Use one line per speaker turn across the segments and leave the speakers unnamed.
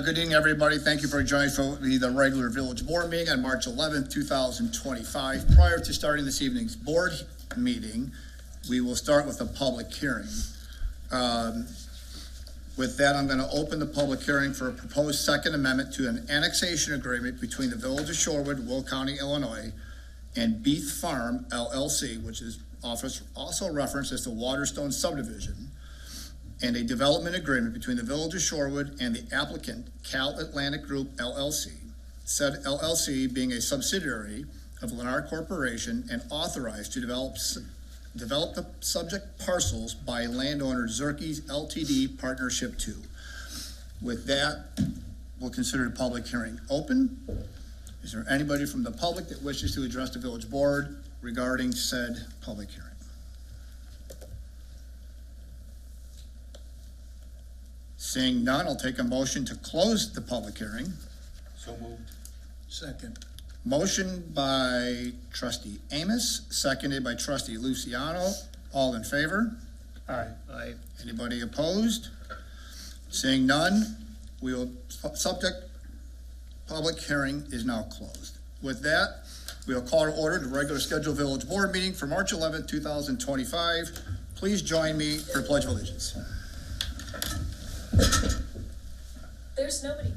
Good evening, everybody. Thank you for joining for the regular village board meeting on March 11th, 2025. Prior to starting this evening's board meeting, we will start with a public hearing. With that, I'm going to open the public hearing for a proposed second amendment to an annexation agreement between the Village of Shorewood, Will County, Illinois, and Beef Farm, LLC, which is also referenced as the Waterstone subdivision, and a development agreement between the Village of Shorewood and the applicant, Cal Atlantic Group, LLC, said LLC being a subsidiary of Lennar Corporation and authorized to develop the subject parcels by landowner Zerke's LTD Partnership 2. With that, we'll consider the public hearing open. Is there anybody from the public that wishes to address the village board regarding said public hearing? Seeing none, I'll take a motion to close the public hearing.
So moved.
Second.
Motion by trustee Amos, seconded by trustee Luciano. All in favor?
Aye. Aye.
Anybody opposed? Seeing none, we will, subject public hearing is now closed. With that, we will call to order the regular scheduled village board meeting for March 11th, 2025. Please join me for the Pledge of Allegiance.
There's nobody.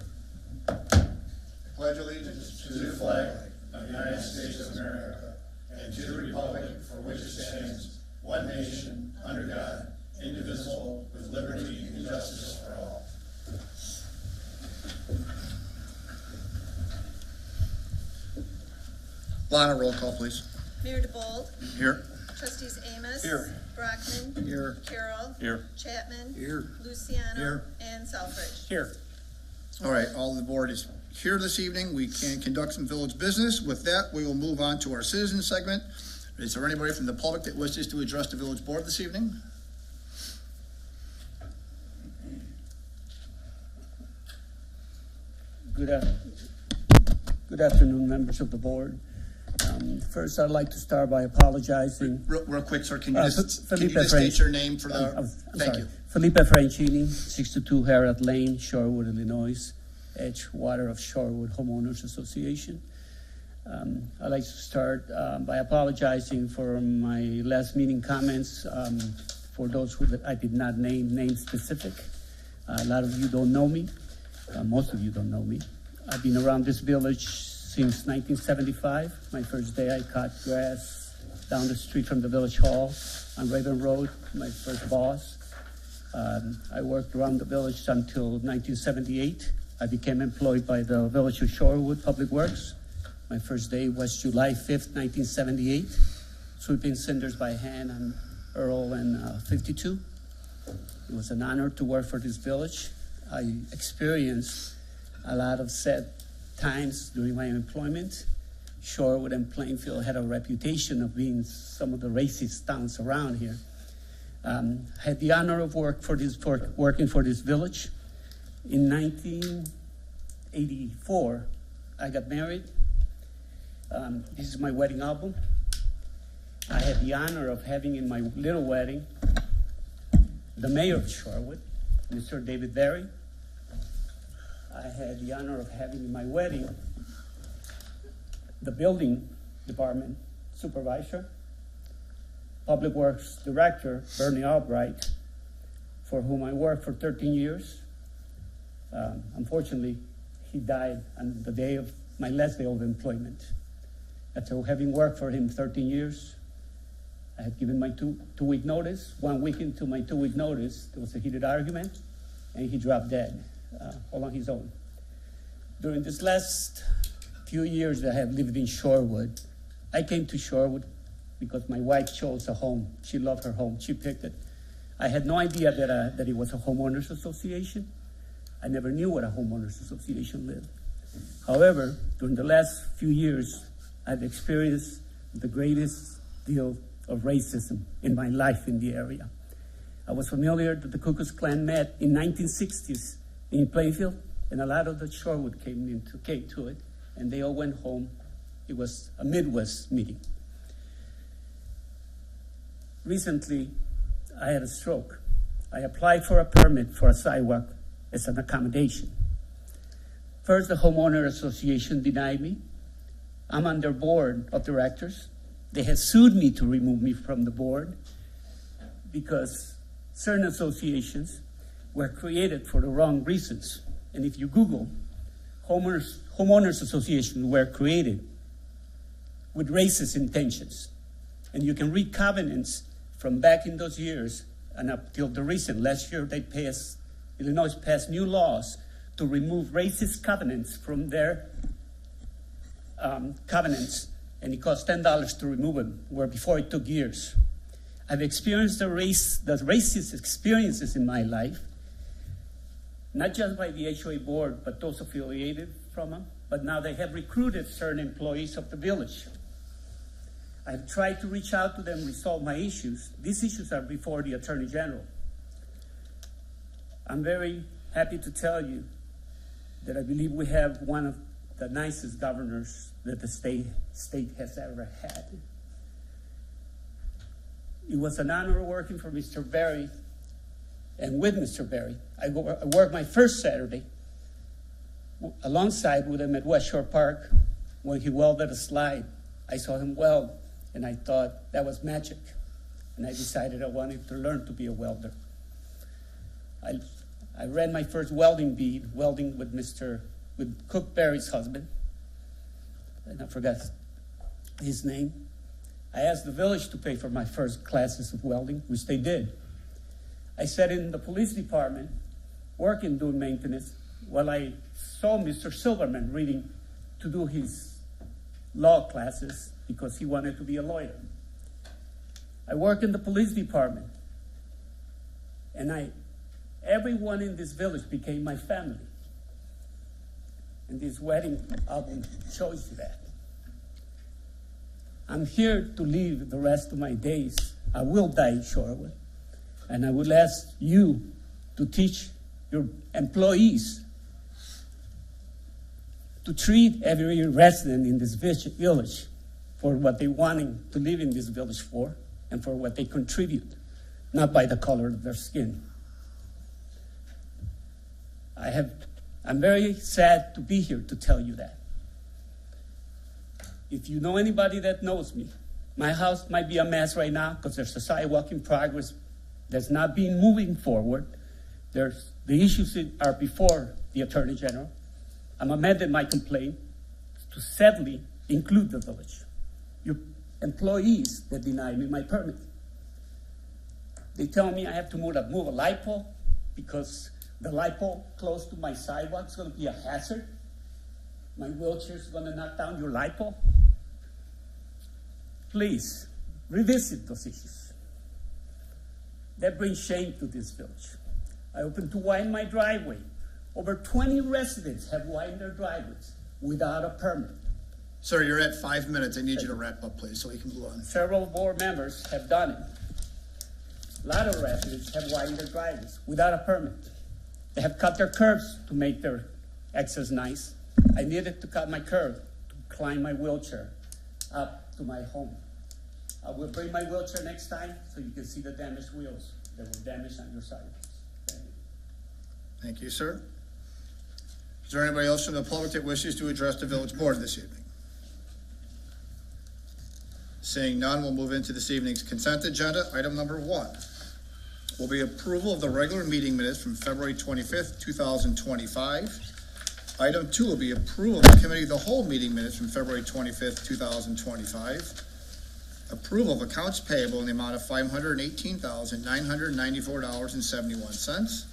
Pledge allegiance to the flag of the United States of America and to the republic for which it stands, one nation, under God, indivisible, with liberty and justice for all. Lana, roll call, please.
Mayor DeBold.
Here.
Trustees Amos.
Here.
Brockman.
Here.
Carroll.
Here.
Chapman.
Here.
Luciano.
Here.
And Selfridge.
Here.
All right, all of the board is here this evening. We can conduct some village business. With that, we will move on to our citizen segment. Is there anybody from the public that wishes to address the village board this evening?
Good afternoon, members of the board. First, I'd like to start by apologizing.
Real quick, sir, can you just
Felipe
state your name for the, thank you.
Felipe Francini, 62 Harrod Lane, Shorewood, Illinois, Edgewater of Shorewood Homeowners Association. I'd like to start by apologizing for my last meeting comments for those who I did not name specific. A lot of you don't know me. Most of you don't know me. I've been around this village since 1975. My first day I cut grass down the street from the village hall on Raven Road, my first boss. I worked around the village until 1978. I became employed by the Village of Shorewood Public Works. My first day was July 5th, 1978, sweeping cinders by hand on Earl and 52. It was an honor to work for this village. I experienced a lot of sad times during my employment. Shorewood and Plainfield had a reputation of being some of the racist towns around here. I had the honor of working for this village. In 1984, I got married. This is my wedding album. I had the honor of having in my little wedding the mayor of Shorewood, Mr. David Berry. I had the honor of having in my wedding the building department supervisor, Public Works Director, Bernie Albright, for whom I worked for 13 years. Unfortunately, he died on the day of my last day of employment. After having worked for him 13 years, I had given my two-week notice. 1 week into my 2-week notice, there was a heated argument, and he dropped dead all on his own. During this last few years that I have lived in Shorewood, I came to Shorewood because my wife chose a home. She loved her home. She picked it. I had no idea that it was a homeowners association. I never knew what a homeowners association lived. However, during the last few years, I've experienced the greatest deal of racism in my life in the area. I was familiar that the Ku Klux Klan met in 1960s in Plainfield, and a lot of the Shorewood came to it, and they all went home. It was a Midwest meeting. Recently, I had a stroke. I applied for a permit for a sidewalk as an accommodation. First, the homeowner association denied me. I'm on their board of directors. They have sued me to remove me from the board because certain associations were created for the wrong reasons. And if you Google, homeowners associations were created with racist intentions. And you can read covenants from back in those years and up till the recent. Last year, Illinois passed new laws to remove racist covenants from their covenants, and it cost $10 to remove them, where before it took years. I've experienced the racist experiences in my life, not just by the HOA board, but those affiliated from them. But now they have recruited certain employees of the village. I've tried to reach out to them, resolve my issues. These issues are before the Attorney General. I'm very happy to tell you that I believe we have one of the nicest governors that the state has ever had. It was an honor working for Mr. Berry and with Mr. Berry. I worked my first Saturday alongside with him at West Shore Park when he welded a slide. I saw him weld, and I thought that was magic. And I decided I wanted to learn to be a welder. I ran my first welding bead, welding with Cook Berry's husband, and I forgot his name. I asked the village to pay for my first classes of welding, which they did. I sat in the police department, working, doing maintenance, while I saw Mr. Silverman reading to do his law classes because he wanted to be a lawyer. I worked in the police department, and everyone in this village became my family. And this wedding album shows you that. I'm here to live the rest of my days. I will die in Shorewood. And I will ask you to teach your employees to treat every resident in this village for what they wanting to live in this village for and for what they contribute, not by the color of their skin. I'm very sad to be here to tell you that. If you know anybody that knows me, my house might be a mess right now because there's a sidewalk in progress that's not being moving forward. The issues are before the Attorney General. I'm amending my complaint to sadly include the village. Your employees that deny me my permit. They tell me I have to move a light pole because the light pole close to my sidewalk is going to be a hazard. My wheelchair is going to knock down your light pole. Please, revisit those issues. That brings shame to this village. I opened to widen my driveway. Over 20 residents have widened their driveways without a permit.
Sir, you're at 5 minutes. I need you to wrap up, please, so we can move on.
Several board members have done it. A lot of residents have widened their driveways without a permit. They have cut their curbs to make their access nice. I needed to cut my curb to climb my wheelchair up to my home. I will bring my wheelchair next time so you can see the damaged wheels that were damaged on your sidewalks. Thank you.
Thank you, sir. Is there anybody else from the public that wishes to address the village board this evening? Seeing none, we'll move into this evening's consent agenda. Item number 1 will be approval of the regular meeting minutes from February 25th, 2025. Item 2 will be approval of the committee of the whole meeting minutes from February 25th, 2025. Approval of accounts payable in the amount of $518,994.71.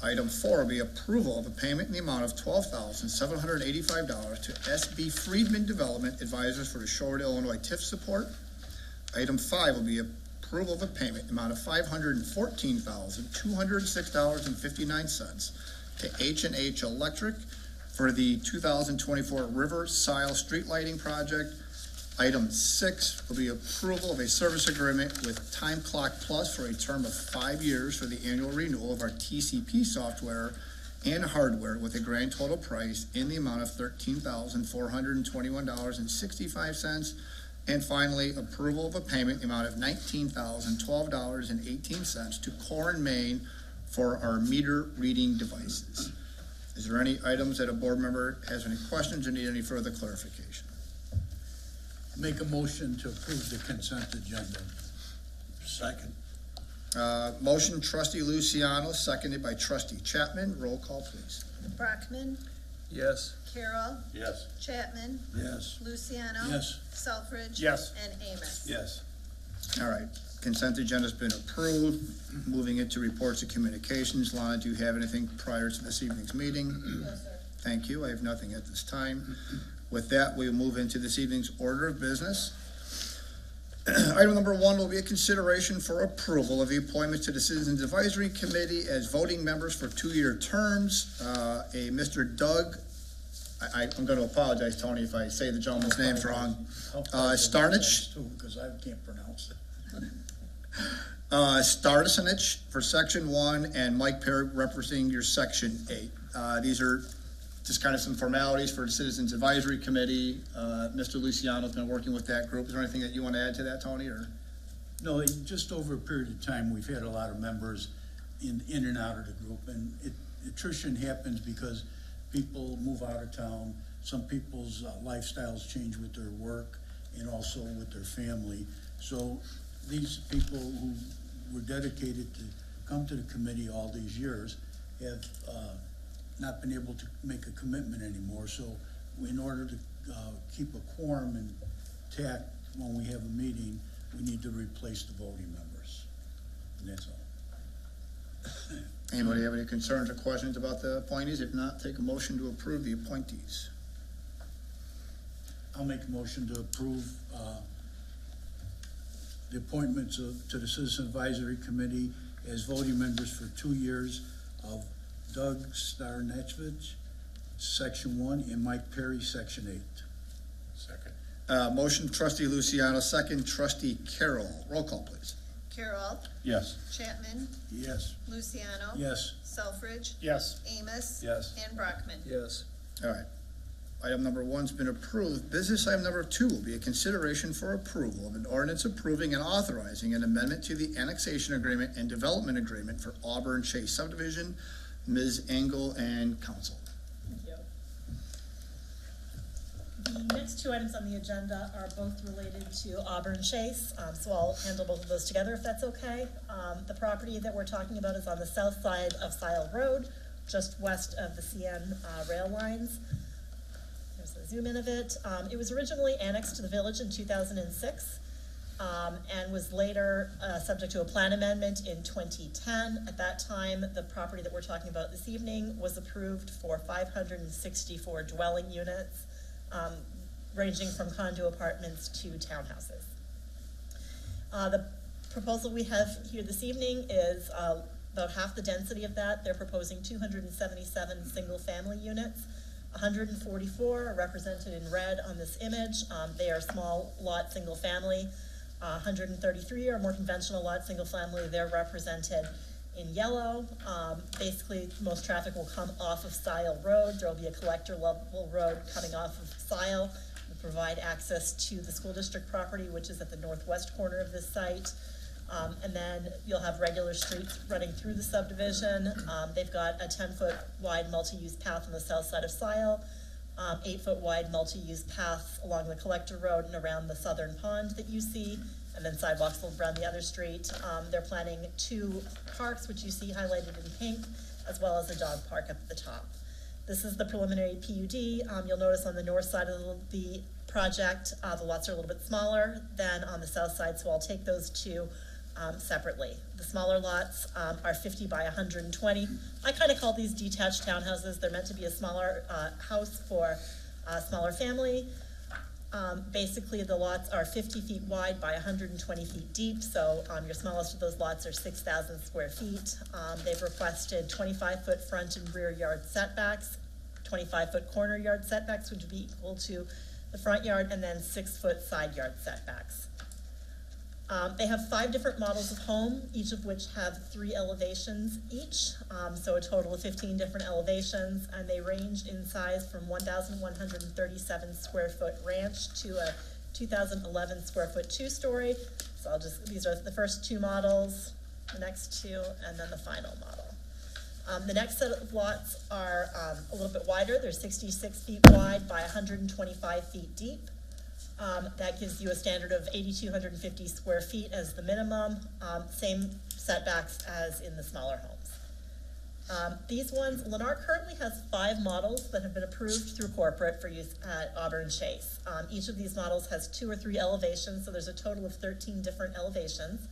Item 4 will be approval of a payment in the amount of $12,785 to SB Friedman Development Advisors for the Shorewood, Illinois TIF support. Item 5 will be approval of a payment in the amount of $514,206.59 to H&H Electric for the 2024 River Sile Street Lighting Project. Item 6 will be approval of a service agreement with Time Clock Plus for a term of 5 years for the annual renewal of our TCP software and hardware with a grand total price in the amount of $13,421.65. And finally, approval of a payment in the amount of $19,012.18 to Core and Main for our meter reading devices. Is there any items that a board member has any questions or need any further clarification?
Make a motion to approve the consent agenda. Second.
Motion trustee Luciano, seconded by trustee Chapman. Roll call, please.
Brockman,
Yes.
Carroll,
Yes.
Chapman,
Yes.
Luciano.
Yes.
Selfridge.
Yes.
And Amos.
Yes.
All right, consent agenda's been approved. Moving into reports and communications. Lana, do you have anything prior to this evening's meeting?
No, sir.
Thank you. I have nothing at this time. With that, we will move into this evening's order of business. Item number 1 will be a consideration for approval of the appointment to the Citizens Advisory Committee as voting members for 2-year terms. A Mr. Doug, I'm going to apologize, Tony, if I say the gentleman's names wrong. Starnich?
Because I can't pronounce it.
Starnich for Section 1, and Mike Perry representing your Section 8. These are just kind of some formalities for the Citizens Advisory Committee. Mr. Luciano's been working with that group. Is there anything that you want to add to that, Tony, or?
No, just over a period of time, we've had a lot of members in and out of the group, and attrition happens because people move out of town. Some people's lifestyles change with their work and also with their family. So these people who were dedicated to come to the committee all these years have not been able to make a commitment anymore. So in order to keep a quorum intact when we have a meeting, we need to replace the voting members. And that's all.
Anybody have any concerns or questions about the appointees? If not, take a motion to approve the appointees.
I'll make a motion to approve the appointments to the Citizen Advisory Committee as voting members for 2 years of Doug Starnechvich, Section 1, and Mike Perry, Section 8. Second.
Motion trustee Luciano, second trustee Carroll. Roll call, please.
Carroll,
Yes.
Chapman,
Yes.
Luciano.
Yes.
Selfridge.
Yes.
Amos.
Yes.
And Brockman.
Yes.
All right. Item number 1's been approved. Business item number 2 will be a consideration for approval of an ordinance approving and authorizing an amendment to the annexation agreement and development agreement for Auburn Chase subdivision. Ms. Engel and council.
Thank you. The next 2 items on the agenda are both related to Auburn Chase, so I'll handle both of those together if that's okay. The property that we're talking about is on the south side of Sile Road, just west of the CN rail lines. There's a zoom in of it. It was originally annexed to the village in 2006. And was later subject to a plan amendment in 2010. At that time, the property that we're talking about this evening was approved for 564 dwelling units, ranging from condo apartments to townhouses. The proposal we have here this evening is about half the density of that. They're proposing 277 single-family units. 144 are represented in red on this image. They are small lot single-family. 133 are more conventional lot, single family. They're represented in yellow. Basically, most traffic will come off of Sile Road. There will be a collector level road coming off of Sile to provide access to the school district property, which is at the northwest corner of this site. And then you'll have regular streets running through the subdivision. They've got a 10-foot wide multi-use path on the south side of Sile. 8-foot wide multi-use path along the collector road and around the southern pond that you see, and then sidewalks around the other street. They're planning 2 parks, which you see highlighted in pink, as well as a dog park up at the top. This is the preliminary PUD. You'll notice on the north side of the project, the lots are a little bit smaller than on the south side, so I'll take those 2 separately. The smaller lots are 50 by 120. I kind of call these detached townhouses. They're meant to be a smaller house for a smaller family. Basically, the lots are 50 feet wide by 120 feet deep, so your smallest of those lots are 6,000 square feet. They've requested 25-foot front and rear yard setbacks, 25-foot corner yard setbacks, which would be equal to the front yard, and then 6-foot side yard setbacks. They have 5 different models of home, each of which have 3 elevations each, so a total of 15 different elevations, and they range in size from 1,137 square foot ranch to a 2,011 square foot 2-story. So these are the first 2 models, the next 2, and then the final model. The next set of lots are a little bit wider. They're 66 feet wide by 125 feet deep. That gives you a standard of 8,250 square feet as the minimum, same setbacks as in the smaller homes. These ones, Lennar currently has 5 models that have been approved through corporate for use at Auburn Chase. Each of these models has 2 or 3 elevations, so there's a total of 13 different elevations.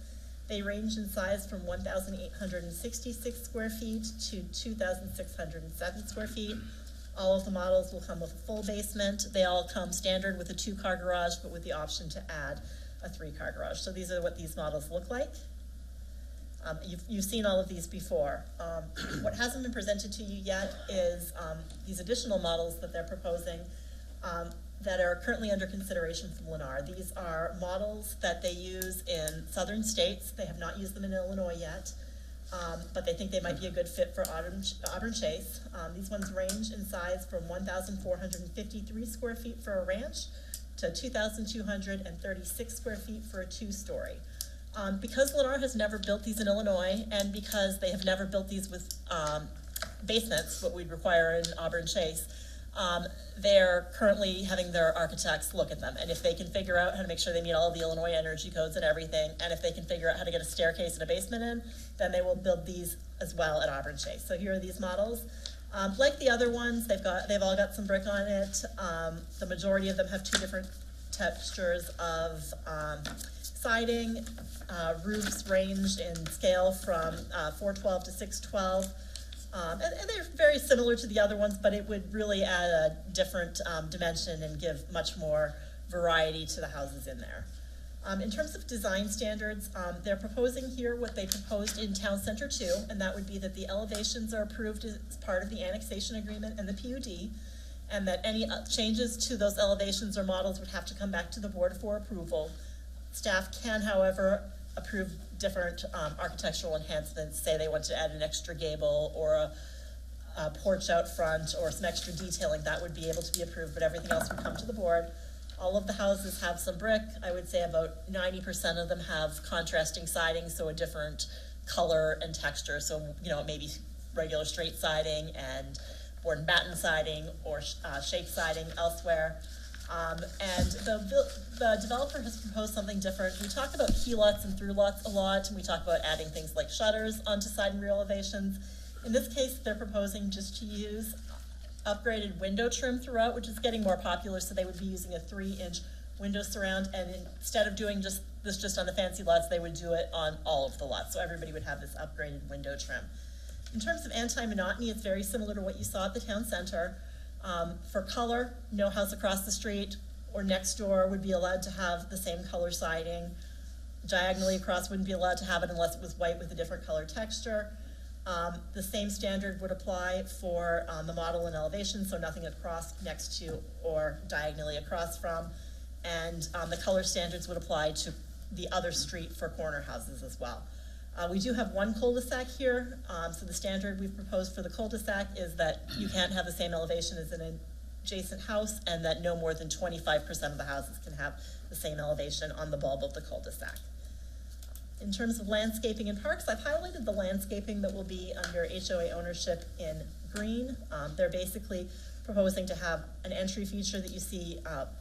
They range in size from 1,866 square feet to 2,607 square feet. All of the models will come with a full basement. They all come standard with a 2-car garage, but with the option to add a 3-car garage. So these are what these models look like. You've seen all of these before. What hasn't been presented to you yet is these additional models that they're proposing that are currently under consideration from Lennar. These are models that they use in southern states. They have not used them in Illinois yet, but they think they might be a good fit for Auburn Chase. These ones range in size from 1,453 square feet for a ranch to 2,236 square feet for a 2-story. Because Lennar has never built these in Illinois, and because they have never built these with basements, what we'd require in Auburn Chase, they're currently having their architects look at them. And if they can figure out how to make sure they meet all of the Illinois energy codes and everything, and if they can figure out how to get a staircase and a basement in, then they will build these as well at Auburn Chase. So here are these models. Like the other ones, they've all got some brick on it. The majority of them have 2 different textures of siding. Roofs range in scale from 412 to 612. And they're very similar to the other ones, but it would really add a different dimension and give much more variety to the houses in there. In terms of design standards, they're proposing here what they proposed in Town Center 2, and that would be that the elevations are approved as part of the annexation agreement and the PUD, and that any changes to those elevations or models would have to come back to the board for approval. Staff can, however, approve different architectural enhancements. Say they want to add an extra gable or a porch out front or some extra detailing, that would be able to be approved, but everything else would come to the board. All of the houses have some brick. I would say about 90% of them have contrasting siding, so a different color and texture. So, you know, maybe regular straight siding and board and batten siding or shake siding elsewhere. And the developer has proposed something different. We talk about key lots and through lots a lot, and we talk about adding things like shutters onto side and rear elevations. In this case, they're proposing just to use upgraded window trim throughout, which is getting more popular, so they would be using a 3-inch window surround, and instead of doing this just on the fancy lots, they would do it on all of the lots, so everybody would have this upgraded window trim. In terms of anti-monotony, it's very similar to what you saw at the town center. For color, no house across the street or next door would be allowed to have the same color siding. Diagonally across wouldn't be allowed to have it unless it was white with a different color texture. The same standard would apply for the model and elevation, so nothing across, next to, or diagonally across from. And the color standards would apply to the other street for corner houses as well. We do have one cul-de-sac here, so the standard we've proposed for the cul-de-sac is that you can't have the same elevation as an adjacent house, and that no more than 25% of the houses can have the same elevation on the bulb of the cul-de-sac. In terms of landscaping and parks, I've highlighted the landscaping that will be under HOA ownership in green. They're basically proposing to have an entry feature that you see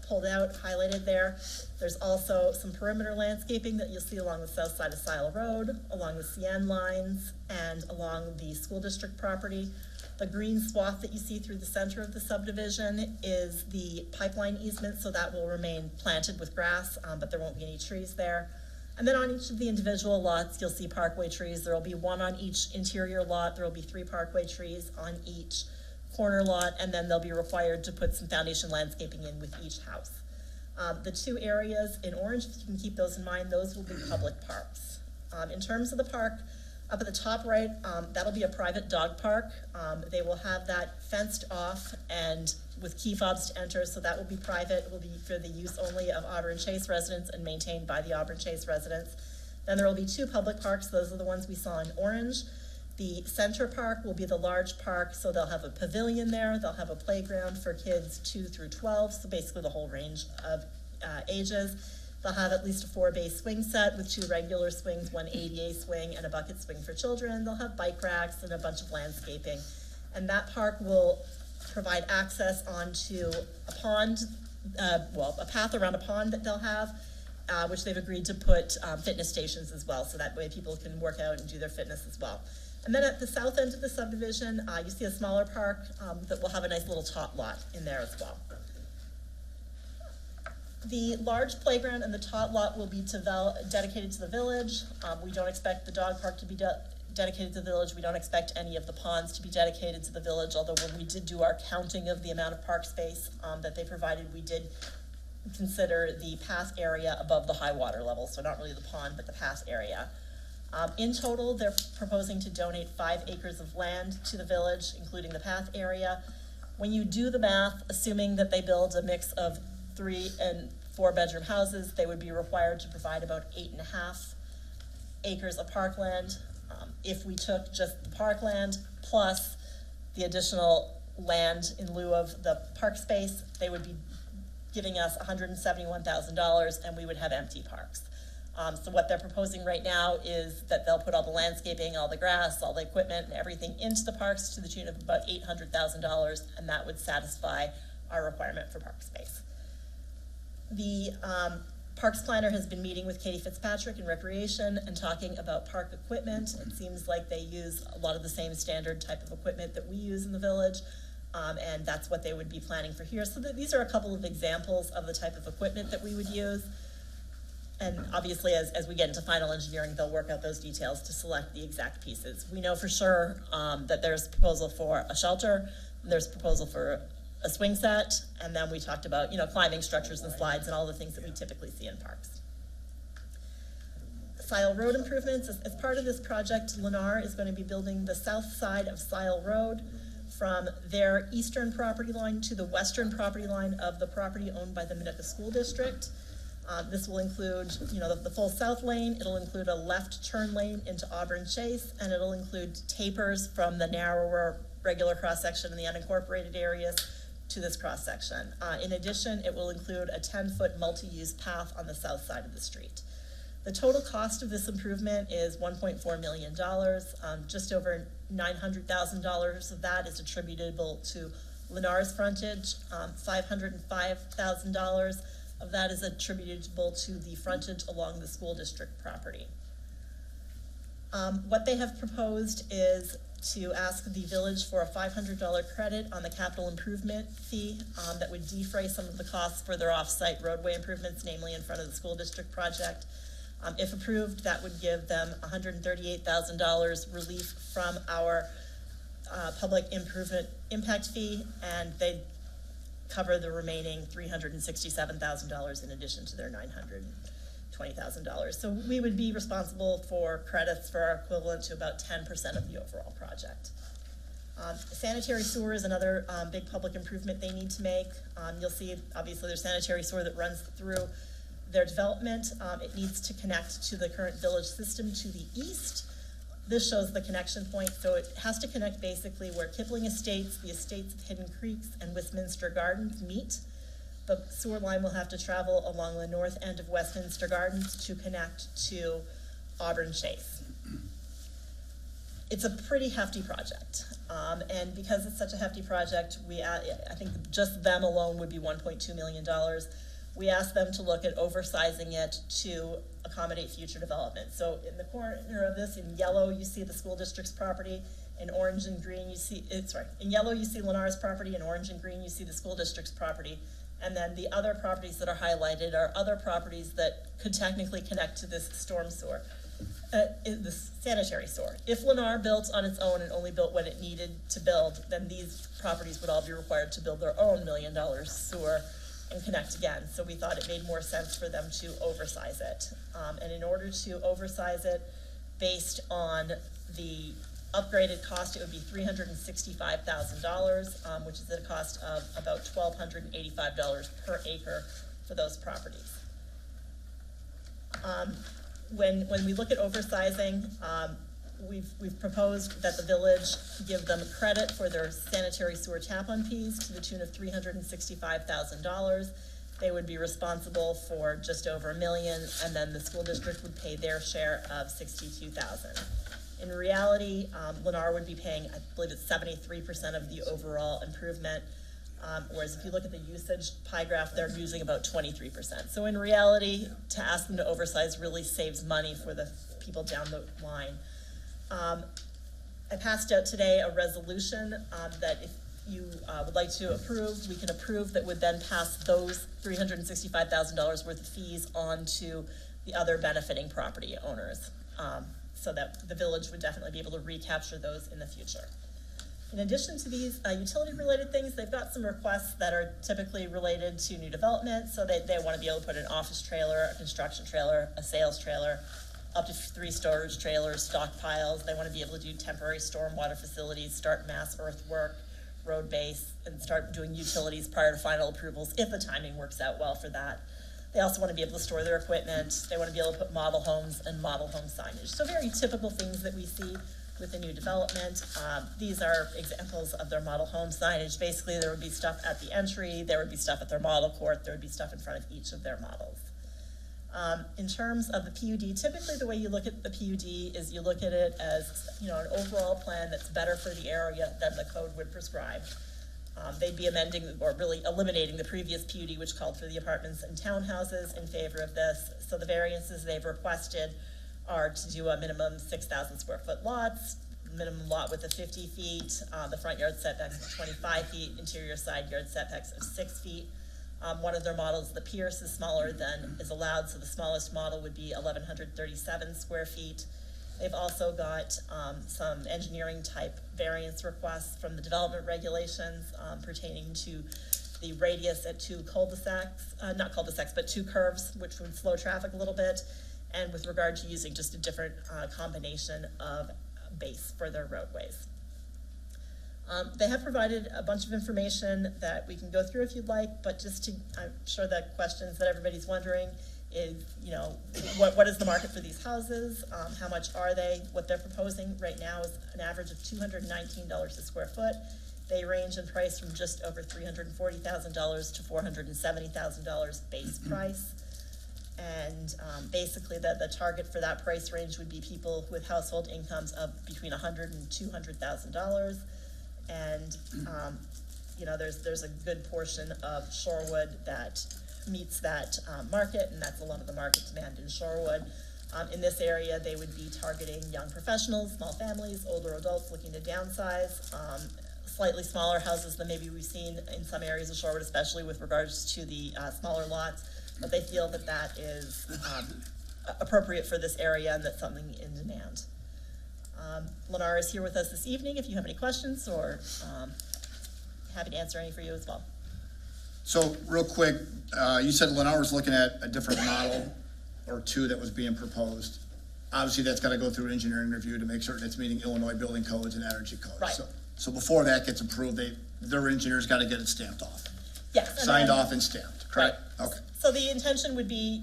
pulled out, highlighted there. There's also some perimeter landscaping that you'll see along the south side of Sile Road, along the CN lines, and along the school district property. The green swath that you see through the center of the subdivision is the pipeline easement, so that will remain planted with grass, but there won't be any trees there. And then on each of the individual lots, you'll see parkway trees. There will be 1 on each interior lot. There will be 3 parkway trees on each corner lot, and then they'll be required to put some foundation landscaping in with each house. The 2 areas in orange, if you can keep those in mind, those will be public parks. In terms of the park, up at the top right, that'll be a private dog park. They will have that fenced off and with key fobs to enter, so that will be private. It will be for the use only of Auburn Chase residents and maintained by the Auburn Chase residents. Then there will be 2 public parks. Those are the ones we saw in orange. The center park will be the large park, so they'll have a pavilion there. They'll have a playground for kids 2 through 12, so basically the whole range of ages. They'll have at least a 4-bay swing set with 2 regular swings, 1 ADA swing, and a bucket swing for children. They'll have bike racks and a bunch of landscaping. And that park will provide access onto a pond, a path around a pond that they'll have, which they've agreed to put fitness stations as well, so that way people can work out and do their fitness as well. And then at the south end of the subdivision, you see a smaller park that will have a nice little tot lot in there as well. The large playground and the tot lot will be dedicated to the village. We don't expect the dog park to be dedicated to the village. We don't expect any of the ponds to be dedicated to the village, although when we did do our counting of the amount of park space that they provided, we did consider the path area above the high water level, so not really the pond, but the path area. In total, they're proposing to donate 5 acres of land to the village, including the path area. When you do the math, assuming that they build a mix of 3 and 4 bedroom houses, they would be required to provide about 8.5 acres of parkland. If we took just the parkland plus the additional land in lieu of the park space, they would be giving us $171,000 and we would have empty parks. So what they're proposing right now is that they'll put all the landscaping, all the grass, all the equipment and everything into the parks to the tune of about $800,000, and that would satisfy our requirement for park space. The Parks Planner has been meeting with Katie Fitzpatrick in Recreation and talking about park equipment. It seems like they use a lot of the same standard type of equipment that we use in the village, and that's what they would be planning for here. So these are a couple of examples of the type of equipment that we would use. And obviously, as we get into final engineering, they'll work out those details to select the exact pieces. We know for sure that there's a proposal for a shelter, there's a proposal for a swing set, and then we talked about, climbing structures and slides and all the things that we typically see in parks. Sile Road improvements. As part of this project, Lennar is going to be building the south side of Sile Road from their eastern property line to the western property line of the property owned by the Minooka School District. This will include, the full south lane. It'll include a left turn lane into Auburn Chase, and it'll include tapers from the narrower regular cross-section in the unincorporated areas to this cross-section. In addition, it will include a 10-foot multi-use path on the south side of the street. The total cost of this improvement is $1.4 million. Just over $900,000 of that is attributable to Lennar's frontage. $505,000 of that is attributable to the frontage along the school district property. What they have proposed is to ask the village for a $500 credit on the capital improvement fee that would defray some of the costs for their off-site roadway improvements, namely in front of the school district project. If approved, that would give them $138,000 relief from our public improvement impact fee, and they'd cover the remaining $367,000 in addition to their $920,000. So we would be responsible for credits for our equivalent to about 10% of the overall project. Sanitary sewer is another big public improvement they need to make. You'll see, obviously, there's sanitary sewer that runs through their development. It needs to connect to the current village system to the east. This shows the connection point, so it has to connect basically where Kipling Estates, the estates of Hidden Creeks, and Westminster Gardens meet. The sewer line will have to travel along the north end of Westminster Gardens to connect to Auburn Chase. It's a pretty hefty project, and because it's such a hefty project, I think just them alone would be $1.2 million. We asked them to look at oversizing it to accommodate future development. So in the corner of this, in yellow, you see the school district's property. In orange and green, in yellow, you see Lennar's property. In orange and green, you see the school district's property. And then the other properties that are highlighted are other properties that could technically connect to this storm sewer, this sanitary sewer. If Lennar built on its own and only built what it needed to build, then these properties would all be required to build their own $1 million sewer and connect again. So we thought it made more sense for them to oversize it. And in order to oversize it, based on the upgraded cost, it would be $365,000, which is at a cost of about $1,285 per acre for those properties. When we look at oversizing, we've proposed that the village give them credit for their sanitary sewer tap-on fees to the tune of $365,000. They would be responsible for just over $1 million, and then the school district would pay their share of $62,000. In reality, Lennar would be paying, I believe it's 73% of the overall improvement, whereas if you look at the usage pie graph, they're using about 23%. So in reality, to ask them to oversize really saves money for the people down the line. I passed out today a resolution that if you would like to approve, we can approve, that would then pass those $365,000 worth of fees on to the other benefiting property owners, so that the village would definitely be able to recapture those in the future. In addition to these utility-related things, they've got some requests that are typically related to new development, so they want to be able to put an office trailer, a construction trailer, a sales trailer, up to 3 storage trailers, stockpiles. They want to be able to do temporary stormwater facilities, start mass earthwork, road base, and start doing utilities prior to final approvals if the timing works out well for that. They also want to be able to store their equipment. They want to be able to put model homes and model home signage. So very typical things that we see with a new development. These are examples of their model home signage. Basically, there would be stuff at the entry, there would be stuff at their model court, there would be stuff in front of each of their models. In terms of the PUD, typically the way you look at the PUD is you look at it as, an overall plan that's better for the area than the code would prescribe. They'd be amending or really eliminating the previous PUD, which called for the apartments and townhouses, in favor of this. So the variances they've requested are to do a minimum 6,000 square foot lots, minimum lot width of 50 feet, the front yard setbacks of 25 feet, interior side yard setbacks of 6 feet. One of their models, the Pierce, is smaller than is allowed, so the smallest model would be 1,137 square feet. They've also got some engineering type variance requests from the development regulations pertaining to the radius at 2 cul-de-sacs, not cul-de-sacs, but 2 curves, which would slow traffic a little bit, and with regard to using just a different combination of base for their roadways. They have provided a bunch of information that we can go through if you'd like, but just to, I'm sure the questions that everybody's wondering is, what is the market for these houses? How much are they? What they're proposing right now is an average of $219 a square foot. They range in price from just over $340,000 to $470,000 base price. And basically the target for that price range would be people with household incomes of between $100,000 and $200,000. And there's a good portion of Shorewood that meets that market, and that's a lot of the market demand in Shorewood. In this area, they would be targeting young professionals, small families, older adults looking to downsize, slightly smaller houses than maybe we've seen in some areas of Shorewood, especially with regards to the smaller lots. But they feel that that is appropriate for this area, and that's something in demand. Lennar is here with us this evening if you have any questions, or happy to answer any for you as well.
So real quick, you said Lennar was looking at a different model or 2 that was being proposed. Obviously, that's got to go through an engineering review to make certain it's meeting Illinois building codes and energy codes.
Right.
So before that gets approved, their engineers got to get it stamped off.
Yes.
Signed off and stamped, correct?
Right.
Okay.
So the intention would be,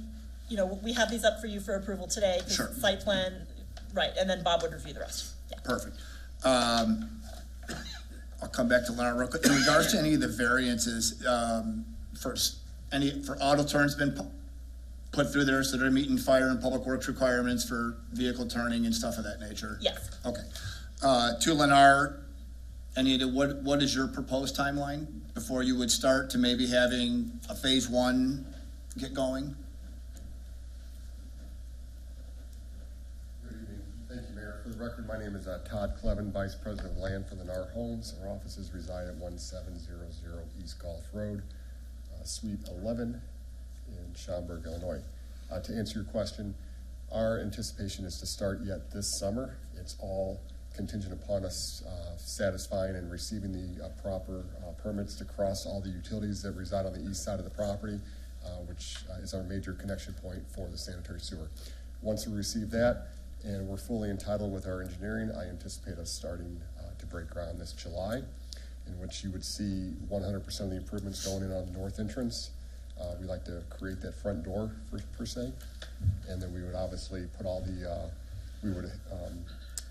we have these up for you for approval today.
Sure.
Site plan, right, and then Bob would review the rest. Yeah.
Perfect. I'll come back to Lennar real quick. In regards to any of the variances, for auto turns been put through there, so they're meeting fire and public works requirements for vehicle turning and stuff of that nature?
Yes.
Okay. To Lennar, what is your proposed timeline before you would start to maybe having a phase 1 get going?
Good evening. Thank you, Mayor. For the record, my name is Todd Clevin, Vice President of Land for Lennar Homes. Our offices reside at 1700 East Gulf Road, Suite 11 in Schaumburg, Illinois. To answer your question, our anticipation is to start yet this summer. It's all contingent upon us satisfying and receiving the proper permits to cross all the utilities that reside on the east side of the property, which is our major connection point for the sanitary sewer. Once we receive that and we're fully entitled with our engineering, I anticipate us starting to break ground this July, in which you would see 100% of the improvements going in on the north entrance. We like to create that front door per se, and then we would obviously put all the, we would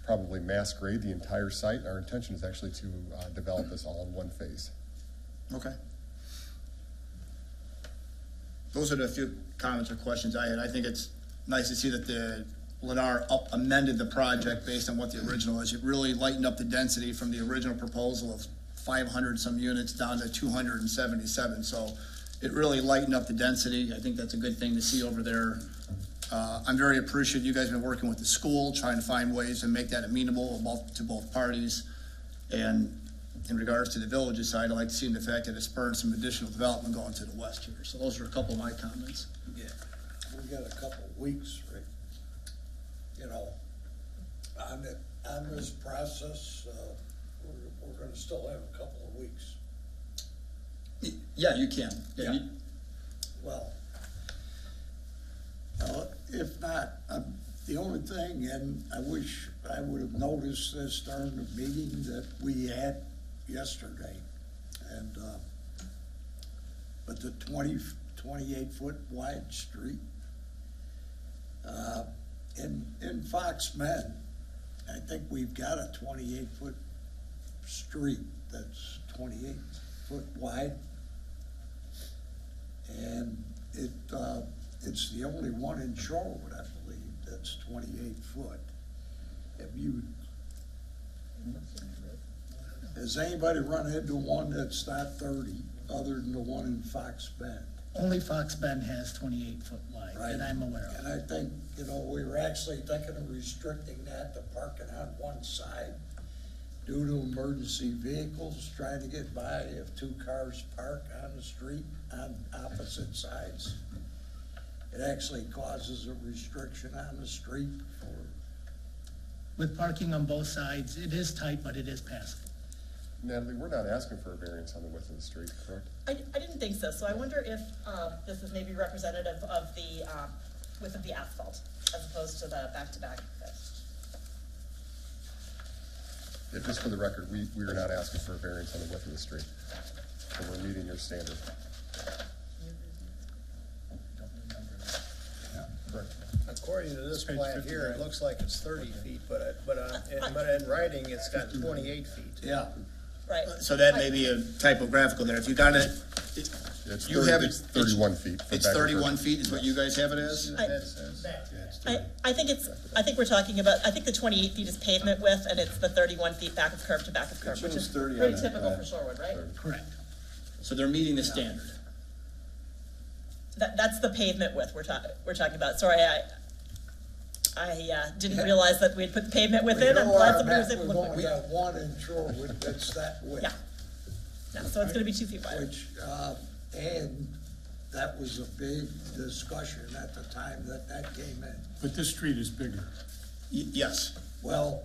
probably mass grade the entire site. Our intention is actually to develop this all in one phase.
Okay. those are the few comments or questions I had. I think it's nice to see that the Lennar amended the project based on what the original is. It really lightened up the density from the original proposal of 500 some units down to 277. So it really lightened up the density. I think that's a good thing to see over there. I'm very appreciative. You guys have been working with the school, trying to find ways to make that amenable to both parties. And in regards to the village's side, I like to see the fact that it spurred some additional development going to the west here. So those are a couple of my comments.
Yeah, we got a couple of weeks, Rick, you know, on this process, we're gonna still have a couple of weeks.
Yeah, you can. Yeah,
Yeah. Well, if not, the only thing, and I wish I would have noticed this during the meeting that we had yesterday, and, but the 28-foot wide street, in Fox Bend, I think we've got a 28-foot street that's 28 foot wide. And it's the only one in Shorewood, I believe, that's 28 foot. Has anybody run into one that's not 30, other than the one in Fox Bend?
Only Fox Bend has 28 foot wide,
Right.
that I'm aware of.
And I think, you know, we were actually thinking of restricting that to parking on one side due to emergency vehicles trying to get by if two cars park on the street on opposite sides. It actually causes a restriction on the street for,
With parking on both sides, it is tight, but it is passable.
Natalie, we're not asking for a variance on the width of the street, correct?
I didn't think so, so I wonder if, this is maybe representative of the, width of the asphalt, as opposed to the back-to-back.
Yeah, just for the record, we are not asking for a variance on the width of the street. So we're meeting your standard. Correct.
According to this plan here, it looks like it's 30 feet, but in writing, it's got 28 feet.
yeah.
Right.
So that may be a typographical there. If you got it,
It's
you have it.
it's 31 feet. from
It's
back to
31
front.
feet is what you guys have it as?
That says,
I think we're talking about, I think the 28 feet is pavement width, and it's the 31 feet back of curb to back of curb, which is pretty typical for Shorewood, right?
Correct.
So they're meeting the standard.
That's the pavement width we're talking about. Sorry, I didn't realize that we had put the pavement width in. I'm glad somebody was able to
We've
look.
only got one in Shorewood that's that width.
Yeah. No, so it's gonna be 2 feet wide.
Which, and that was a big discussion at the time that came in.
But this street is bigger.
Yes.
Well,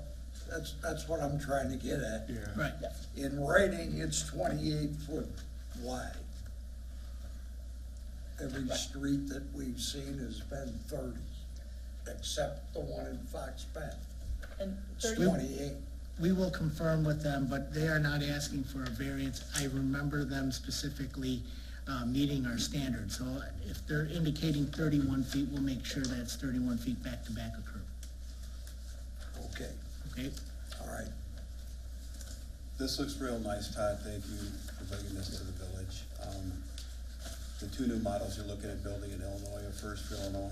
that's what I'm trying to get at.
Yeah.
Right.
In writing, it's 28 foot wide. Every street that we've seen has been 30, except the one in Fox Bend.
And
It's
30,
28.
We will confirm with them, but they are not asking for a variance. I remember them specifically meeting our standards. So if they're indicating 31 feet, we'll make sure that's 31 feet back to back of curb.
Okay,
Okay?
all right.
This looks real nice, Todd. Thank you for bringing this to the village. The two new models you're looking at building in Illinois, a first for Illinois,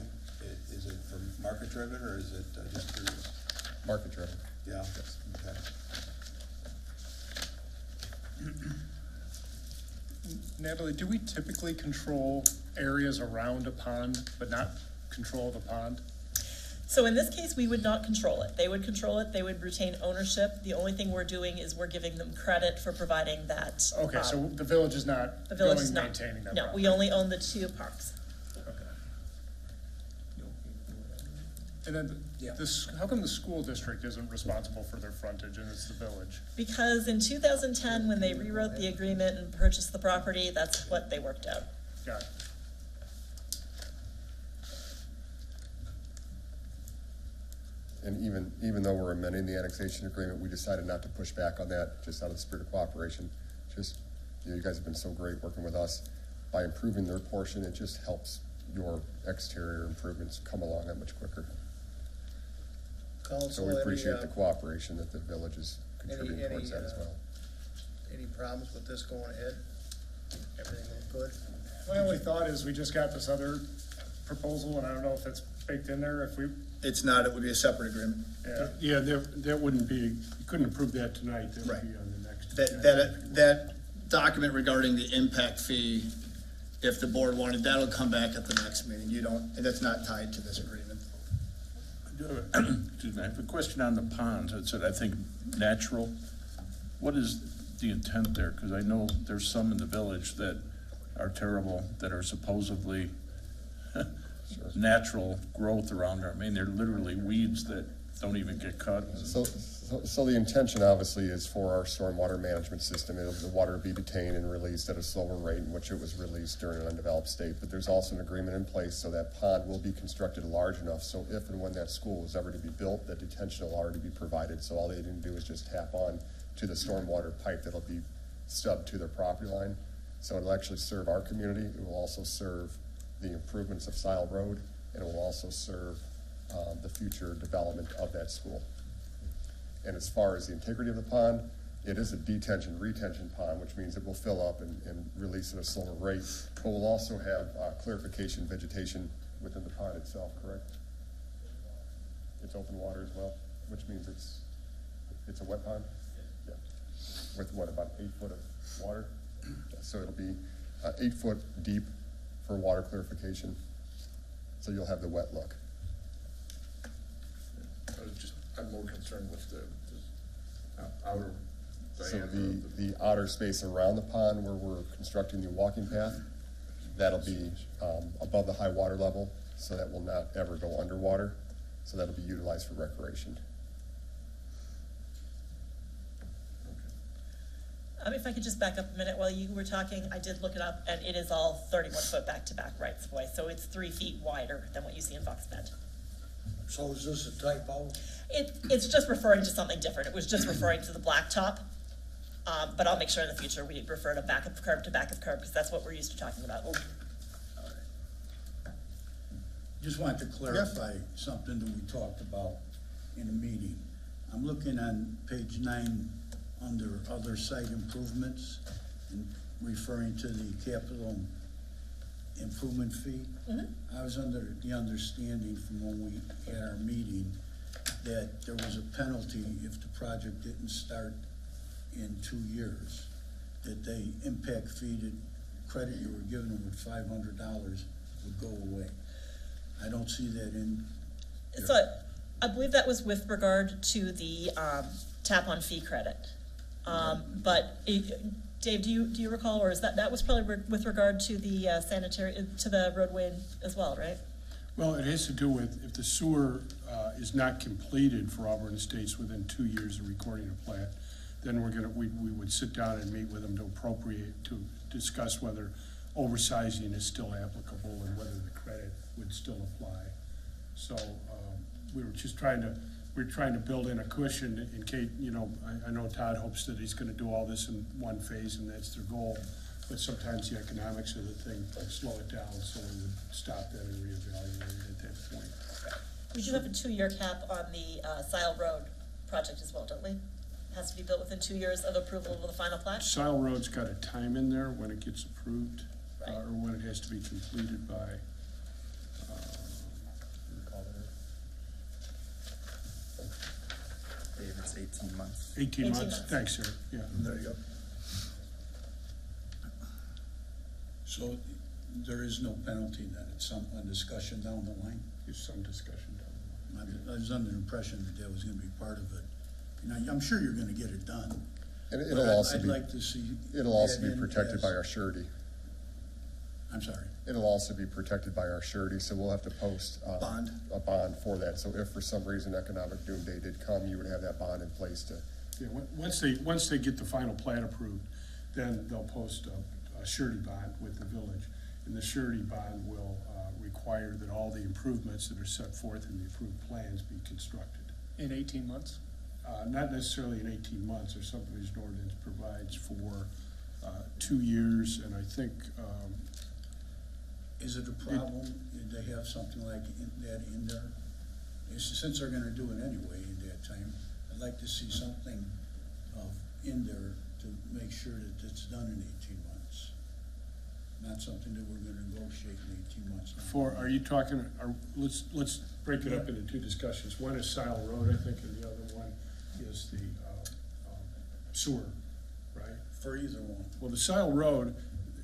is it for market driven or is it just curious?
Market driven.
Yeah, okay.
Natalie, do we typically control areas around a pond, but not control the pond?
so in this case, we would not control it. They would control it, they would retain ownership. The only thing we're doing is we're giving them credit for providing that.
Okay, so the village is not
The village
going
is not.
maintaining that
No,
property?
we only own the 2 parks.
Okay. And then
Yeah.
how come the school district isn't responsible for their frontage and it's the village?
Because in 2010, when they rewrote the agreement and purchased the property, that's what they worked out.
Got it.
And even though we're amending the annexation agreement, we decided not to push back on that, just out of the spirit of cooperation. Just, you guys have been so great working with us. By improving their portion, it just helps your exterior improvements come along that much quicker. So
council,
we appreciate the cooperation that the village is contributing towards that as well.
any problems with this going ahead? Everything look good?
My only thought is we just got this other proposal, and I don't know if it's baked in there, if we,
It's not, it would be a separate agreement.
yeah.
Yeah, that wouldn't be, you couldn't approve that tonight, that
Right.
would be on the next.
That document regarding the impact fee, if the board wanted, that'll come back at the next meeting. You don't, that's not tied to this agreement.
Excuse me, I have a question on the ponds. It said, I think, natural. What is the intent there? Because I know there's some in the village that are terrible, that are supposedly natural growth around there. I mean, they're literally weeds that don't even get cut.
So the intention obviously is for our stormwater management system, the water to be detained and released at a slower rate in which it was released during an undeveloped state. But there's also an agreement in place so that pond will be constructed large enough, so if and when that school is ever to be built, that detention will already be provided. So all they need to do is just tap on to the stormwater pipe that'll be stubbed to their property line. So it'll actually serve our community. It will also serve the improvements of Sile Road, and it will also serve the future development of that school. And as far as the integrity of the pond, it is a retention pond, which means it will fill up and release at a slower rate. But we'll also have clarification vegetation within the pond itself, correct? It's open water as well, which means it's a wet pond? Yeah. With what, about 8 foot of water? So it'll be 8 foot deep for water clarification. So you'll have the wet look.
I'm more concerned with the outer
So the outer space around the pond where we're constructing the walking path, that'll be above the high water level, so that will not ever go underwater. So that'll be utilized for recreation.
If I could just back up a minute while you were talking, I did look it up, and it is all 31-foot back-to-back rights of way, so it's 3 feet wider than what you see in Fox Bend.
So is this a typo?
It's just referring to something different. It was just referring to the blacktop, but I'll make sure in the future we refer to back of curb to back of curb, because that's what we're used to talking about.
Just wanted to clarify something that we talked about in a meeting. I'm looking on page 9 under other site improvements and referring to the capital improvement fee. I was under the understanding from when we had our meeting that there was a penalty if the project didn't start in 2 years, that the impact fee, the credit you were giving them with $500 would go away. I don't see that in.
So I believe that was with regard to the tap-on fee credit. But Dave, do you recall, or is that was probably with regard to the to the roadway as well, right?
Well, it has to do with if the sewer is not completed for Auburn Estates within 2 years of recording a plat, then we would sit down and meet with them to discuss whether oversizing is still applicable and whether the credit would still apply. So we were just trying to build in a cushion in case, I know Todd hopes that he's gonna do all this in one phase and that's their goal, but sometimes the economics of the thing slow it down, so we would stop that and reevaluate it at that point.
We do have a 2-year cap on the Sile Road project as well, don't we? It has to be built within 2 years of approval of the final plat?
Sile Road's got a time in there when it gets approved,
Right.
or when it has to be completed by.
Dave, it's 18 months.
18
18
months,
months.
thanks, sir, yeah.
There you go.
So there is no penalty then, it's a discussion down the line?
There's some discussion down the line.
I was under the impression that that was gonna be part of it. I'm sure you're gonna get it done.
And
but I'd like to see.
It'll also
that
be
in
protected
as-
by our surety.
I'm sorry.
It'll also be protected by our surety, so we'll have to post
Bond.
a bond for that. So if for some reason economic doom day did come, you would have that bond in place to.
Yeah, once they get the final plat approved, then they'll post a surety bond with the village. And the surety bond will require that all the improvements that are set forth in the approved plans be constructed.
In 18 months?
Not necessarily in 18 months, our subdivision ordinance provides for 2 years, and I think,
Is it a problem if they have something like that in there? Since they're gonna do it anyway in that time, I'd like to see something in there to make sure that it's done in 18 months. not something that we're gonna negotiate in 18 months.
Are you talking, let's break it up into two discussions. One is Sile Road, I think, and the other one is the sewer, right?
For either one.
Well, the Sile Road,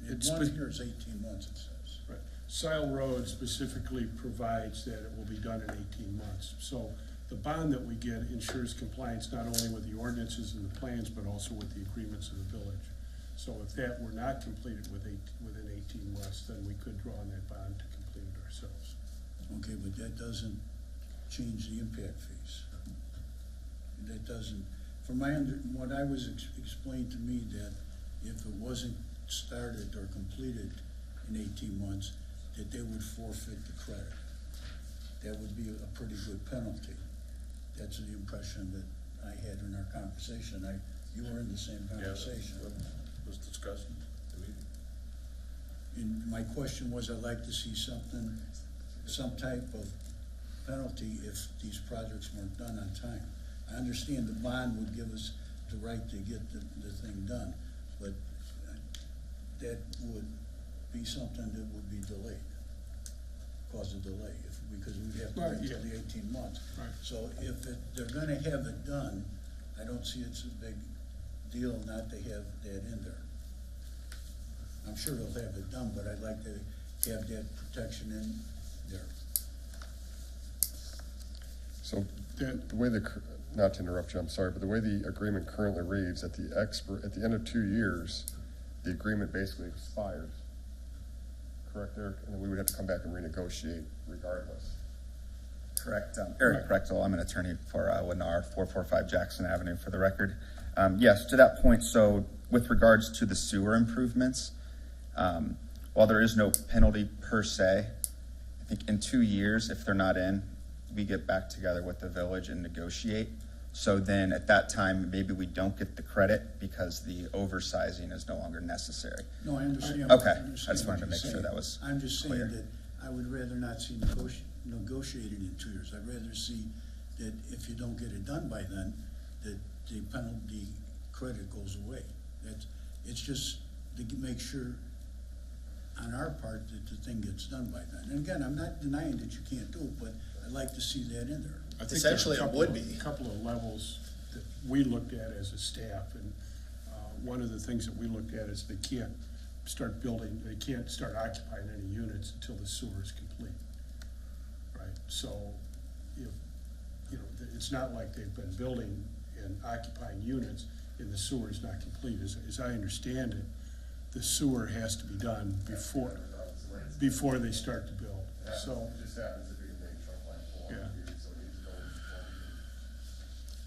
it's.
One here is 18 months, it says.
Right. Sile Road specifically provides that it will be done in 18 months. So the bond that we get ensures compliance not only with the ordinances and the plans, but also with the agreements of the village. So if that were not completed within 18 months, then we could draw on that bond to complete it ourselves.
Okay, but that doesn't change the impact fees. That doesn't, from what I was explained to me, that if it wasn't started or completed in 18 months, that they would forfeit the credit. That would be a pretty good penalty. That's the impression that I had in our conversation. You were in the same conversation.
Was discussed in the meeting.
And my question was, I'd like to see something, some type of penalty if these projects weren't done on time. I understand the bond would give us the right to get the thing done, but that would be something that would be delayed, cause a delay, because we'd have to wait until the 18 months.
Right.
So if they're gonna have it done, I don't see it's a big deal not to have that in there. I'm sure they'll have it done, but I'd like to have that protection in there.
So the way not to interrupt you, I'm sorry, but the way the agreement currently reads, at the end of 2 years, the agreement basically expires. Correct, Eric? And then we would have to come back and renegotiate regardless.
Correct. Eric Prechtel, I'm an attorney for Lennar, 445 Jackson Avenue, for the record. Yes, to that point, so with regards to the sewer improvements, while there is no penalty per se, I think in 2 years, if they're not in, we get back together with the village and negotiate. So then at that time, maybe we don't get the credit because the oversizing is no longer necessary.
No, I understand.
Okay,
I
just wanted to make sure that was
I'm just saying
clear.
that I would rather not see negotiated in 2 years. I'd rather see that if you don't get it done by then, that the penalty credit goes away. It's just to make sure on our part that the thing gets done by then. And again, I'm not denying that you can't do it, but I'd like to see that in there.
I think
Essentially,
there are
it would be.
a couple of levels that we looked at as a staff, and one of the things that we looked at is they can't start occupying any units until the sewer is complete, right? So, it's not like they've been building and occupying units and the sewer is not complete. As I understand it, the sewer has to be done before they start to build, so.
It just happens to be a main trunk line for
Yeah.
so we need to go.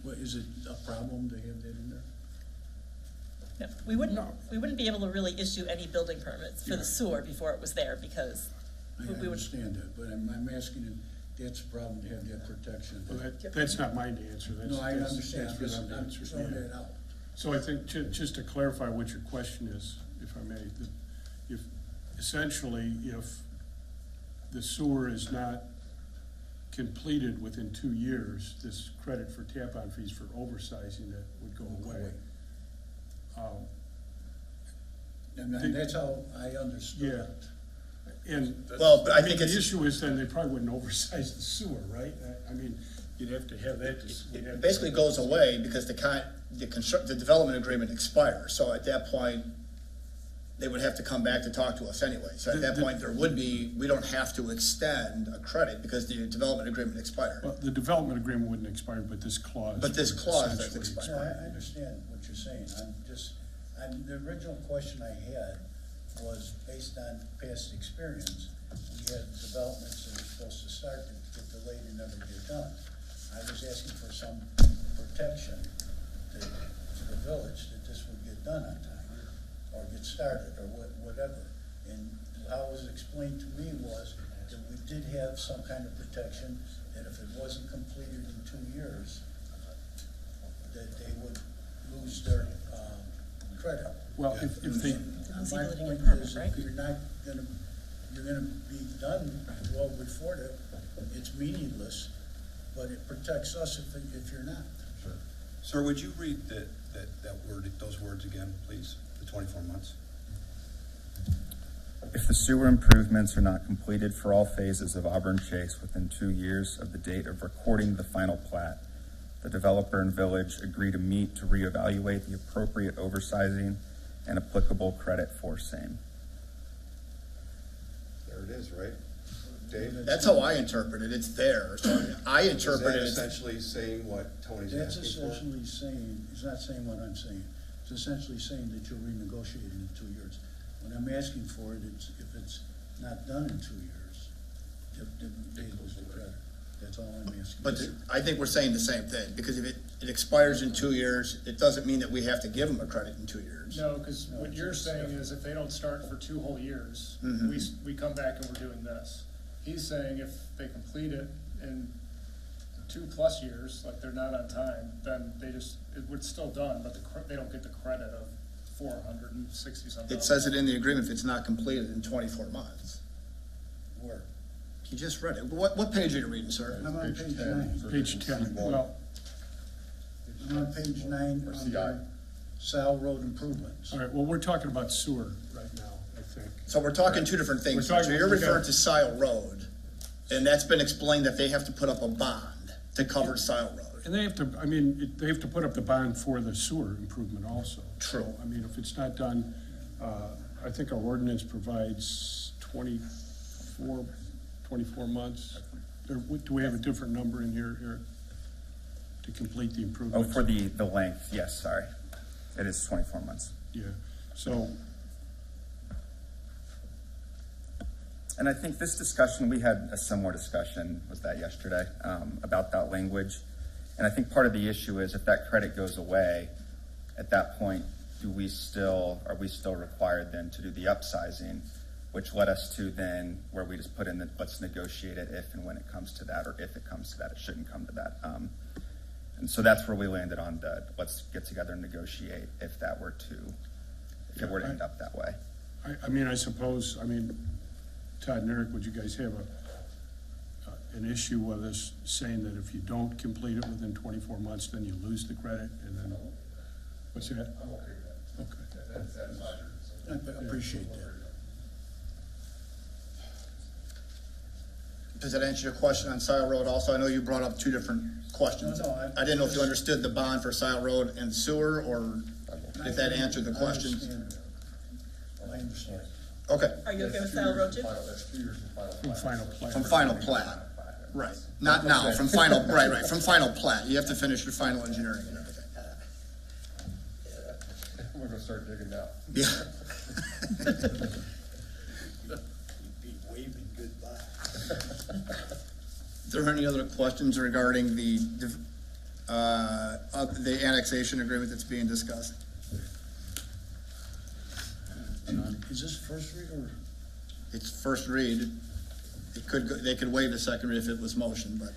Well, is it a problem to have that in there?
No, we wouldn't be able to really issue any building permits for the sewer before it was there, because
I
we would.
understand that, but I'm asking if that's a problem to have that protection.
Well, that's not mine to answer.
No, I understand.
That's for them to
I'm
answer.
throwing that out.
So I think, just to clarify what your question is, if I may, that if the sewer is not completed within 2 years, this credit for tap-on fees for oversizing it would go away.
And that's how I understood
Yeah.
it.
And,
Well, but I
I mean,
think
the
it's,
issue is then they probably wouldn't oversize the sewer, right? I mean, you'd have to have that.
it basically goes away because the development agreement expires. So at that point, they would have to come back to talk to us anyway. So at that point, we don't have to extend a credit because the development agreement expired.
Well, the development agreement wouldn't expire, but this clause.
But this
would
clause does
essentially
expire.
No, I understand what you're saying. The original question I had was based on past experience. We had developments that were supposed to start that get delayed and never get done. I was asking for some protection to the village that this would get done on time, or get started, or whatever. And how it was explained to me was that we did have some kind of protection, that if it wasn't completed in 2 years, that they would lose their credit.
Well, if they,
My
ability to
point
permit,
is,
right?
if you're gonna be done well before that, it's meaningless, but it protects us if you're not.
Sir, would you read those words again, please, the 24 months?
if the sewer improvements are not completed for all phases of Auburn Chase within 2 years of the date of recording the final plat, the developer and village agree to meet to reevaluate the appropriate oversizing and applicable credit for same.
There it is, right? Dave?
That's how I interpret it, it's there, so I
Is
interpret
that
it as,
essentially saying what Tony's
That's
asking for?
essentially saying, it's not saying what I'm saying. It's essentially saying that you'll renegotiate it in 2 years. When I'm asking for it, it's, if it's not done in 2 years, then they lose the credit. That's all I'm asking.
but I think we're saying the same thing, because if it expires in 2 years, it doesn't mean that we have to give them a credit in 2 years.
No, because what you're saying is if they don't start for 2 whole years, we come back and we're doing this. He's saying if they complete it in 2+ years, like they're not on time, then it's still done, but they don't get the credit of 460 something.
It says it in the agreement if it's not completed in 24 months.
Where?
You just read it. What page are you reading, sir?
I'm on page 9.
Page 10, well,
I'm on page 9
Or
under
CI.
Sal Road improvements.
all right, well, we're talking about sewer right now, I think.
So we're talking two different things.
We're talking-
So you're
we got-
referring to Sile Road, and that's been explained that they have to put up a bond to cover Sile Road.
And they have to, I mean, they have to put up the bond for the sewer improvement also.
True.
So, I mean, if it's not done, I think our ordinance provides 24 months. Or do we have a different number in here, Eric, to complete the
Oh,
improvements?
for the length, yes, sorry. It is 24 months.
Yeah, so,
And I think this discussion, we had a similar discussion, was that yesterday, about that language. And I think part of the issue is if that credit goes away, at that point, are we still required then to do the upsizing, which led us to then where we just put in the, let's negotiate it if and when it comes to that, or if it comes to that, it shouldn't come to that. And so that's where we landed on the, let's get together and negotiate if it were to end up that way.
I mean, I suppose, Todd and Eric, would you guys have an issue with us saying that if you don't complete it within 24 months, then you lose the credit, and then, what's that?
I'm okay with that.
Okay.
I appreciate that.
Does that answer your question on Sile Road also? I know you brought up two different questions.
No,
I didn't know if you understood the bond for Sile Road and sewer, or if that answered the questions.
I understand.
Okay,
Are you okay with Sile Road too?
That's 2 years from final
From
plat.
final plan.
from final plat, right. Not now, from final, right, from final plat. You have to finish your final engineering and everything.
We're gonna start digging now.
Yeah.
Be waving goodbye.
Is there any other questions regarding the annexation agreement that's being discussed?
Is this first read or?
It's first read. They could waive the second read if it was motion, but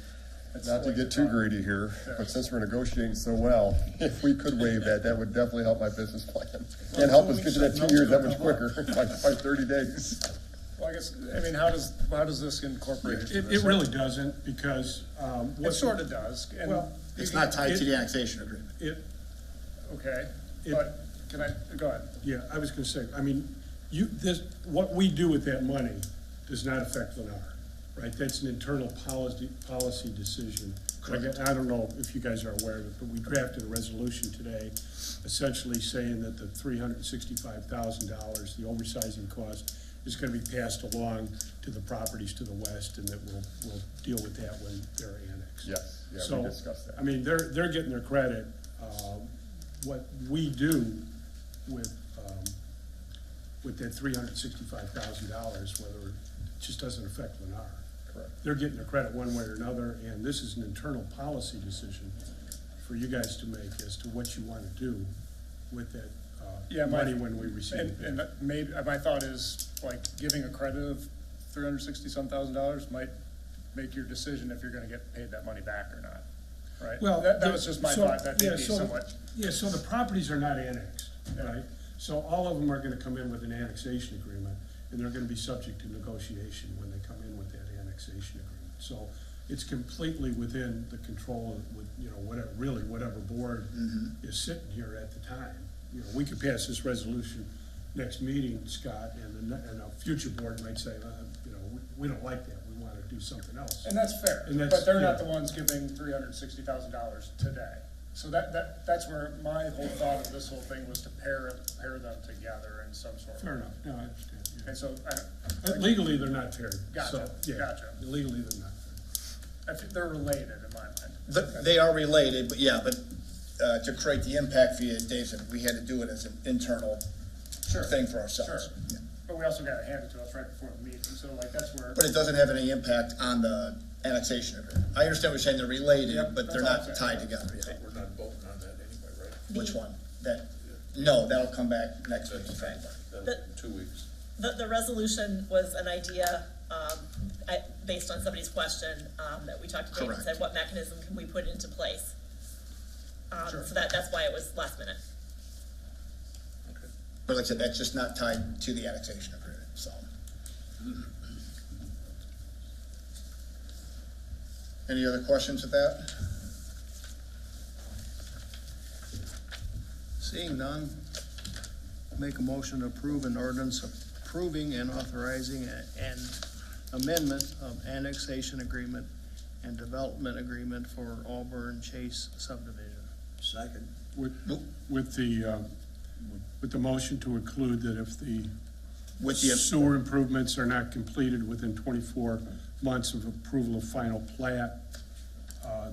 Not to get too greedy here, but since we're negotiating so well, if we could waive that, that would definitely help my business plan. And help us get to that 2 years that much quicker, by 30 days.
Well, I guess, how does this incorporate into
It
this?
really doesn't, because,
It sort of does. And
well,
it's not tied to the annexation agreement.
Okay,
It-
but go ahead.
yeah, I was gonna say, what we do with that money does not affect Lennar, right? That's an internal policy decision.
Correct.
I don't know if you guys are aware of it, but we drafted a resolution today essentially saying that the $365,000, the oversizing cost, is gonna be passed along to the properties to the west, and that we'll deal with that when they're annexed.
Yes, yeah,
So,
we discussed that.
they're getting their credit. What we do with that $365,000, whether it just doesn't affect Lennar.
Correct.
They're getting their credit one way or another, and this is an internal policy decision for you guys to make as to what you want to do with that money when we receive it.
And maybe, my thought is, like, giving a credit of $360,000 might make your decision if you're gonna get paid that money back or not, right?
Well,
That was just my thought, that may be
so
somewhat.
the properties are not annexed, right? So all of them are gonna come in with an annexation agreement, and they're gonna be subject to negotiation when they come in with that annexation agreement. So it's completely within the control of, whatever board is sitting here at the time. We could pass this resolution next meeting, Scott, and a future board might say, we don't like that, we want to do something else.
And that's fair,
And that's-
but they're not
yeah.
the ones giving $360,000 today. So that's where my whole thought of this whole thing was to pair them together in some sort of.
Fair enough, no, I understand, yeah.
And so,
Legally, they're not paired.
Gotcha,
So, yeah,
gotcha.
Legally, they're not.
I think they're related in my mind.
They are related, but yeah, to create the impact fee, as Dave said, we had to do it as an internal
Sure.
thing for ourselves.
Sure.
Yeah.
But we also got it handed to us right before the meeting, so like that's where.
But it doesn't have any impact on the annexation agreement. I understand what you're saying, they're related,
Yep,
but they're
that's all
not
I'm
tied
saying.
together yet.
We're not voting on that anyway, right?
Which one? No, that'll come back next week.
Then 2 weeks.
The resolution was an idea, based on somebody's question, that we talked to Dave and
Correct.
said, what mechanism can we put into place?
Sure.
So that's why it was last minute.
But like I said, that's just not tied to the annexation agreement, so. Any other questions with that?
Seeing none, make a motion to approve an ordinance approving and authorizing an amendment of annexation agreement and development agreement for Auburn Chase subdivision.
Second.
With the motion to include that if the
With the,
sewer improvements are not completed within 24 months of approval of final plat,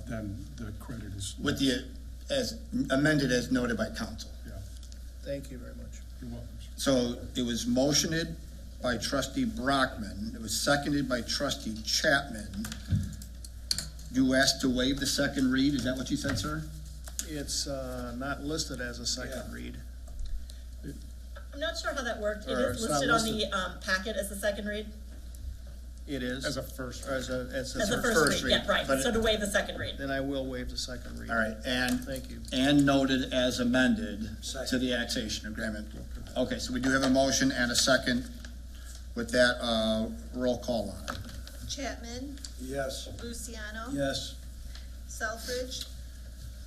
then the credit is.
with the, as amended as noted by council.
Yeah,
Thank you very much.
you're welcome.
So it was motioned by trustee Brockman, it was seconded by trustee Chapman. You asked to waive the second read, is that what you said, sir?
It's not listed as a second read.
I'm not sure how that worked. It
Or
is
it's not
listed on the packet as a second read.
It is.
As a first.
Or as a
As a
a
first
first
read, yeah,
read,
right.
but
So to waive the second read.
Then I will waive the second read.
All right, and,
Thank you.
and noted as amended to
Second.
the annexation agreement. Okay, so we do have a motion and a second. With that, roll call on it.
Chapman,
Yes.
Luciano.
Yes.
Selfridge,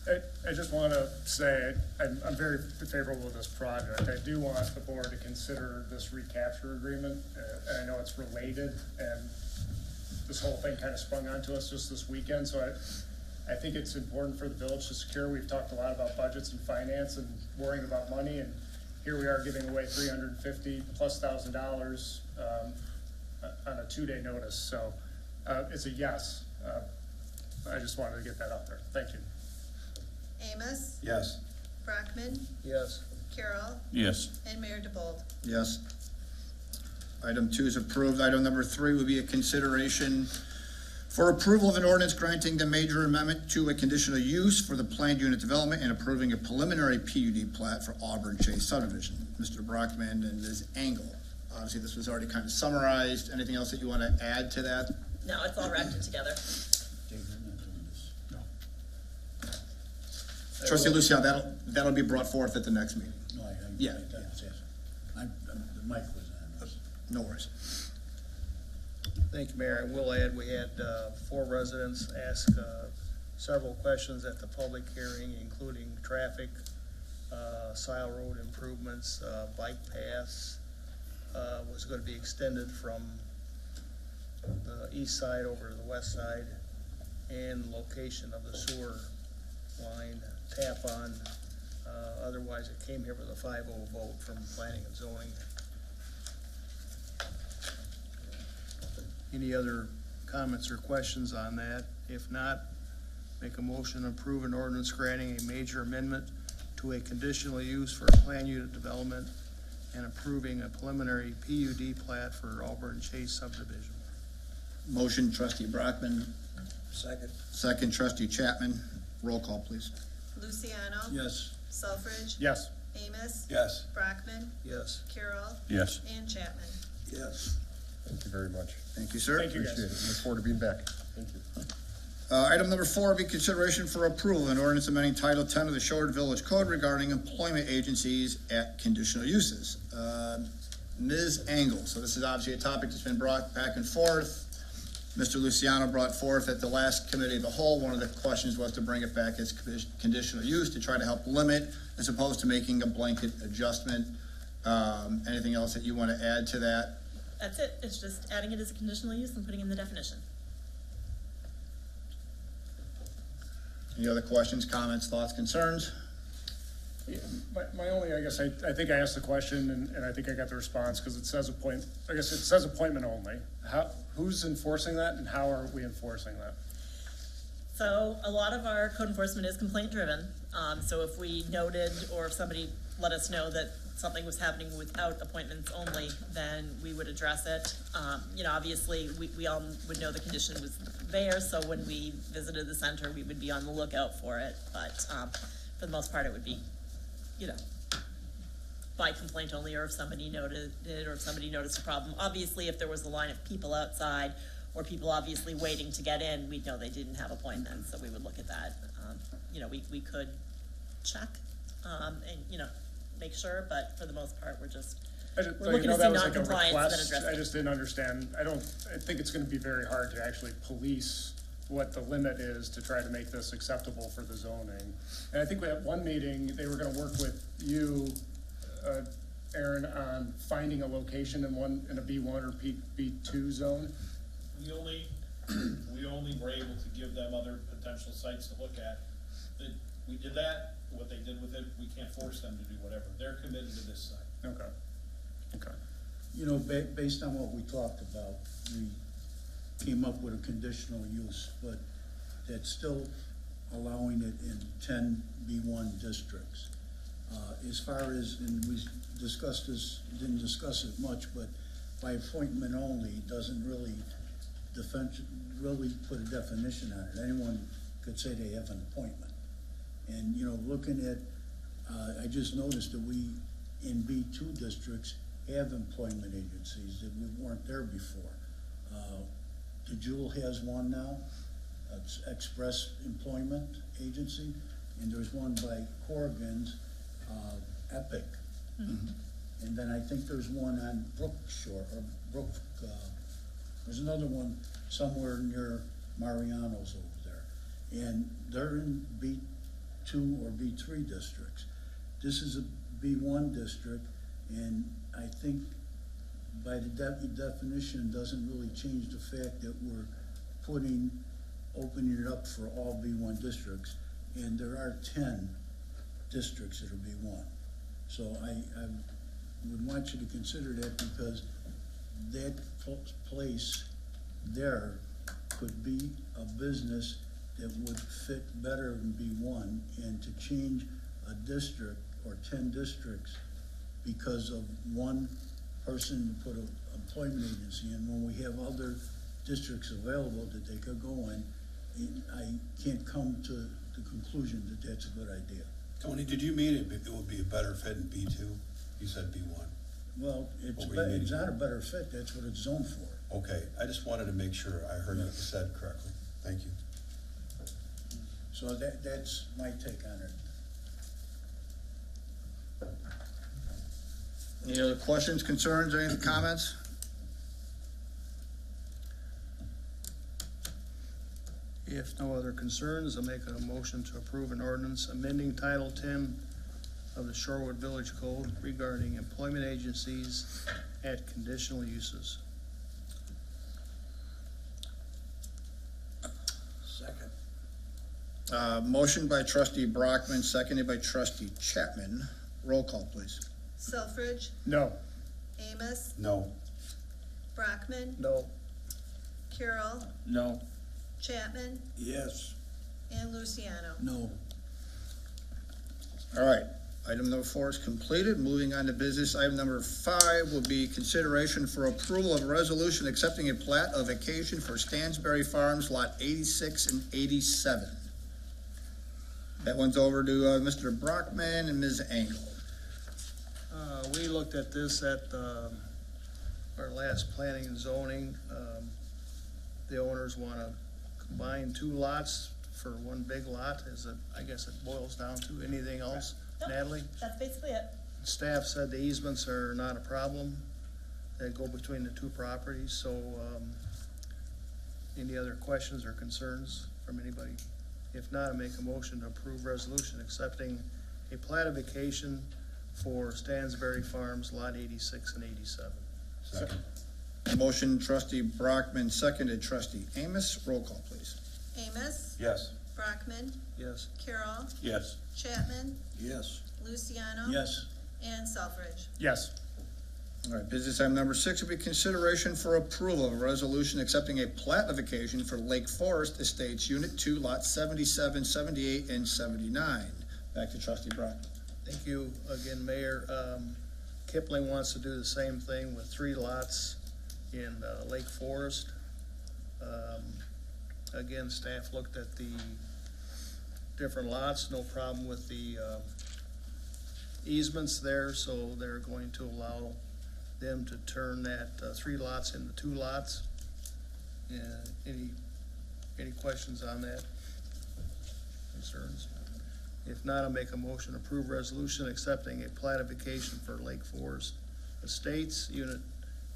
I just want to say, I'm very favorable with this project. I do want the board to consider this recapture agreement, and I know it's related, and this whole thing kind of sprung onto us just this weekend, so I think it's important for the village to secure. We've talked a lot about budgets and finance and worrying about money, and here we are giving away $350,000+ on a 2-day notice, so it's a yes. I just wanted to get that out there. Thank you.
Amos,
Yes.
Brockman,
Yes.
Carroll,
Yes.
and Mayor DeBold.
Yes. Item 2 is approved. Item number 3 would be a consideration for approval of an ordinance granting the major amendment to a conditional use for the planned unit development and approving a preliminary PUD plat for Auburn Chase subdivision. Mr. Brockman and Ms. Engel. Obviously, this was already kind of summarized. Anything else that you want to add to that?
No, it's all wrapped in together.
Trustee Luciano, that'll be brought forth at the next meeting.
No,
Yeah.
the mic was on.
No worries.
Thank you, Mayor. I will add, we had 4 residents ask several questions at the public hearing, including traffic, Sile Road improvements, bike paths, was going to be extended from the east side over to the west side, and location of the sewer line tap on. Otherwise, it came here with a 5-0 vote from planning and zoning. Any other comments or questions on that? If not, make a motion to approve an ordinance granting a major amendment to a conditional use for plan unit development and approving a preliminary PUD plat for Auburn Chase subdivision.
Motion, trustee Brockman.
Second.
Second, trustee Chapman. Roll call, please.
Luciano.
Yes.
Selfridge.
Yes.
Amos,
Yes.
Brockman,
Yes.
Carroll,
Yes.
and Chapman.
Yes.
Thank you very much.
Thank you, sir.
Thank you, guys.
Appreciate it. Look forward to being back. Thank you.
Item number 4 will be consideration for approval of an ordinance amending Title 10 of the Shorewood Village Code regarding employment agencies at conditional uses. Ms. Engel, so this is obviously a topic that's been brought back and forth. Mr. Luciano brought forth at the last committee of the whole, one of the questions was to bring it back as conditional use to try to help limit as opposed to making a blanket adjustment. Anything else that you want to add to that?
That's it, it's just adding it as a conditional use and putting in the definition.
Any other questions, comments, thoughts, concerns?
Yeah, my only, I guess, I think I asked the question and I think I got the response, because it says it says appointment only. Who's enforcing that and how are we enforcing that?
So a lot of our code enforcement is complaint driven. So if we noted or if somebody let us know that something was happening without appointments only, then we would address it. Obviously, we all would know the condition was there, so when we visited the center, we would be on the lookout for it. But for the most part, it would be, by complaint only, or if somebody noted it, or if somebody noticed a problem. Obviously, if there was a line of people outside, or people obviously waiting to get in, we'd know they didn't have appointments, so we would look at that. We could check, and, make sure, but for the most part, we're looking to see non-compliance and then address it.
I just didn't understand. I think it's gonna be very hard to actually police what the limit is to try to make this acceptable for the zoning. And I think we had one meeting, they were gonna work with you, Aaron, on finding a location in a B1 or B2 zone.
We only were able to give them other potential sites to look at. We did that, what they did with it, we can't force them to do whatever. They're committed to this site.
Okay.
Based on what we talked about, we came up with a conditional use, but that's still allowing it in 10 B1 districts. As far as, and we discussed this, didn't discuss it much, but by appointment only doesn't really put a definition on it. Anyone could say they have an appointment. And, looking at, I just noticed that we, in B2 districts, have employment agencies that we weren't there before. The Jewel has one now, it's Express Employment Agency, and there's one by Corrigan's, Epic. Mm-hmm. And then I think there's one on there's another one somewhere near Mariano's over there. And they're in B2 or B3 districts. This is a B1 district, and I think by the definition doesn't really change the fact that we're opening it up for all B1 districts, and there are 10 districts that are B1. So I would want you to consider that, because that place there could be a business that would fit better in B1, and to change a district or 10 districts because of one person to put an employment agency in, when we have other districts available that they could go in, I can't come to the conclusion that that's a good idea.
Tony, did you mean it would be a better fit in B2? You said B1.
Well, it's not a better fit, that's what it's zoned for.
Okay, I just wanted to make sure I heard what you said correctly. Thank you.
So that's my take on it.
Any other questions, concerns, any comments?
If no other concerns, I'll make a motion to approve an ordinance amending Title 10 of the Shorewood Village Code regarding employment agencies at conditional uses.
Second.
Motion by trustee Brockman, seconded by trustee Chapman. Roll call, please.
Selfridge,
No.
Amos,
No.
Brockman,
No.
Carroll,
No.
Chapman,
Yes.
and Luciano.
No.
All right, item number 4 is completed. Moving on to business. Item number 5 will be consideration for approval of a resolution accepting a plat of vacation for Stansberry Farms, lot 86 and 87. That one's over to Mr. Brockman and Ms. Engel.
We looked at this at our last planning and zoning. The owners want to combine 2 lots for one big lot. I guess it boils down to anything else.
Nope,
Natalie?
that's basically it.
Staff said the easements are not a problem. They go between the 2 properties, so any other questions or concerns from anybody? If not, I make a motion to approve resolution accepting a plat of vacation for Stansberry Farms, Lot 86 and 87.
Second.
Motion trustee Brockman, seconded trustee Amos. Roll call, please.
Amos,
Yes.
Brockman,
Yes.
Carroll,
Yes.
Chapman,
Yes.
Luciano.
Yes.
And Selfridge.
Yes.
All right, business item number 6 will be consideration for approval of a resolution accepting a plat notification for Lake Forest Estates, Unit 2, Lots 77, 78, and 79. Back to trustee Brockman.
Thank you again, Mayor. Kipling wants to do the same thing with 3 lots in Lake Forest. Again, staff looked at the different lots, no problem with the easements there, so they're going to allow them to turn that 3 lots into 2 lots. Any questions on that? Concerns? If not, I'll make a motion to approve resolution accepting a platification for Lake Forest Estates, Unit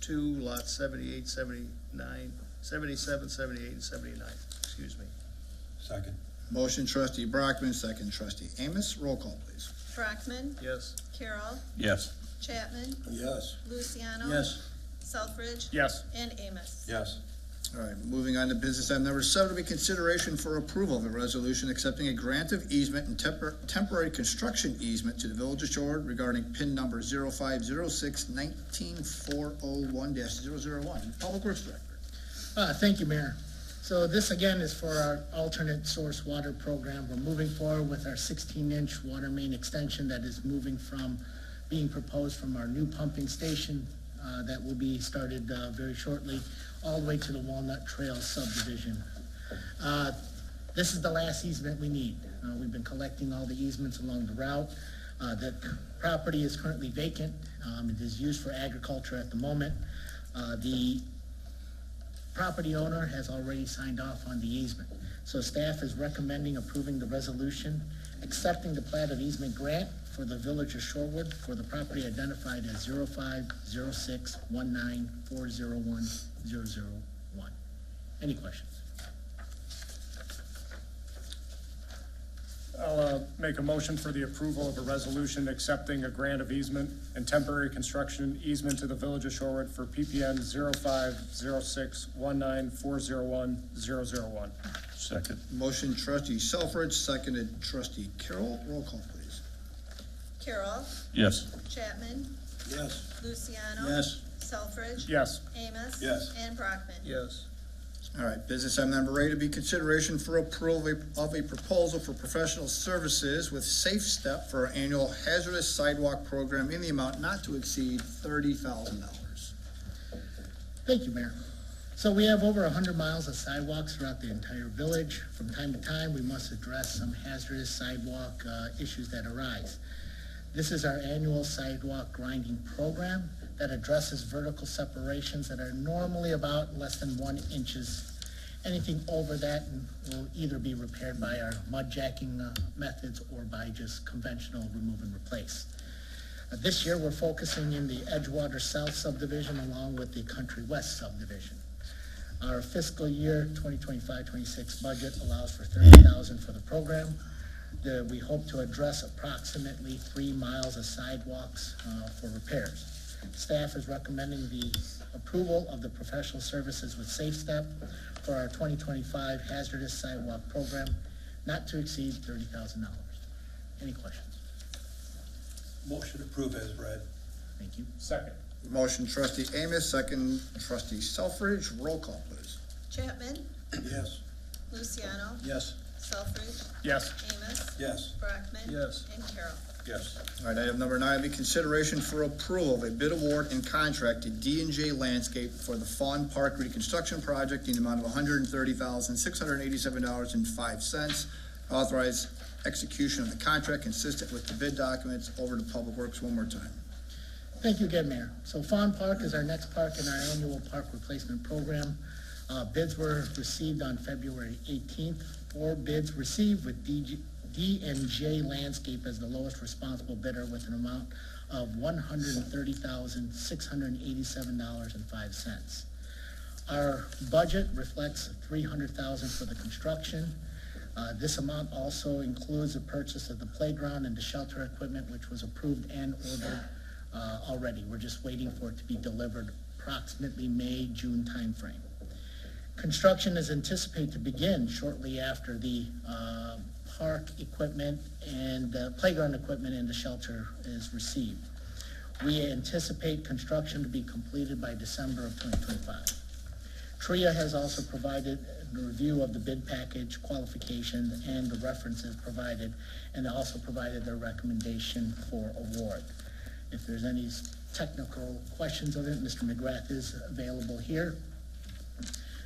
2, Lots 78, 79, 77, 78, and 79, excuse me.
Second.
Motion trustee Brockman, second trustee Amos. Roll call, please.
Brockman,
Yes.
Carroll,
Yes.
Chapman,
Yes.
Luciano.
Yes.
Selfridge.
Yes.
And Amos.
Yes.
All right, moving on to business item number 7 will be consideration for approval of a resolution accepting a grant of easement and temporary construction easement to the Village of Shorewood regarding PIN number 0506-19401-001. Public Works Director.
Thank you, Mayor. So this again is for our alternate source water program. We're moving forward with our 16-inch water main extension that is moving from being proposed from our new pumping station that will be started very shortly, all the way to the Walnut Trail subdivision. This is the last easement we need. We've been collecting all the easements along the route. The property is currently vacant. It is used for agriculture at the moment. The property owner has already signed off on the easement. So staff is recommending approving the resolution, accepting the plat of easement grant for the Village of Shorewood for the property identified as 0506-19401-001. Any questions?
I'll make a motion for the approval of a resolution accepting a grant of easement and temporary construction easement to the Village of Shorewood for PPN 0506-19401-001.
Second.
Motion trustee Selfridge, seconded trustee Carroll. Roll call, please.
Carroll,
Yes.
Chapman,
Yes.
Luciano.
Yes.
Selfridge.
Yes.
Amos.
Yes.
And Brockman.
Yes.
All right, business item number 8 will be consideration for approval of a proposal for professional services with Safe Step for our annual hazardous sidewalk program in the amount not to exceed $30,000.
Thank you, Mayor. So we have over 100 miles of sidewalks throughout the entire village. From time to time, we must address some hazardous sidewalk issues that arise. This is our annual sidewalk grinding program that addresses vertical separations that are normally about less than 1 inches. Anything over that will either be repaired by our mud jacking methods or by just conventional remove and replace. This year, we're focusing in the Edgewater South subdivision along with the Country West subdivision. Our fiscal year 2025-26 budget allows for $30,000 for the program. We hope to address approximately 3 miles of sidewalks for repairs. Staff is recommending the approval of the professional services with Safe Step for our 2025 hazardous sidewalk program, not to exceed $30,000. Any questions?
Motion approved as read.
Thank you.
Second.
Motion trustee Amos, second trustee Selfridge. Roll call, please.
Chapman,
Yes.
Luciano.
Yes.
Selfridge.
Yes.
Amos.
Yes.
Brockman.
Yes.
And Carroll.
Yes.
All right, item number 9 will be consideration for approval of a bid award and contract to D&J Landscape for the Fawn Park reconstruction project in the amount of $130,687.05. Authorize execution of the contract consistent with the bid documents. Over to Public Works one more time.
Thank you again, Mayor. So Fawn Park is our next park in our annual park replacement program. Bids were received on February 18th. 4 bids received with D&J Landscape as the lowest responsible bidder with an amount of $130,687.05. Our budget reflects $300,000 for the construction. This amount also includes the purchase of the playground and the shelter equipment, which was approved and ordered already. We're just waiting for it to be delivered approximately May, June timeframe. Construction is anticipated to begin shortly after the park equipment and playground equipment and the shelter is received. We anticipate construction to be completed by December of 2025. TRIA has also provided a review of the bid package, qualifications, and the references provided, and also provided their recommendation for award. If there's any technical questions of it, Mr. McGrath is available here.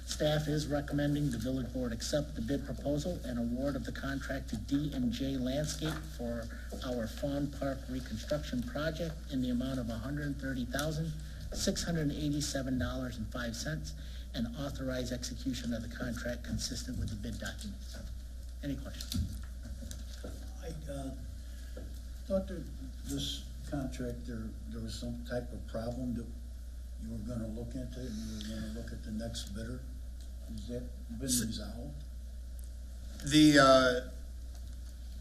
Staff is recommending the village board accept the bid proposal and award of the contract to D&J Landscape for our Fawn Park reconstruction project in the amount of $130,687.05 and authorize execution of the contract consistent with the bid documents. Any questions?
I thought that this contract, there was some type of problem that you were gonna look into, and you were gonna look at the next bidder. Has that been resolved?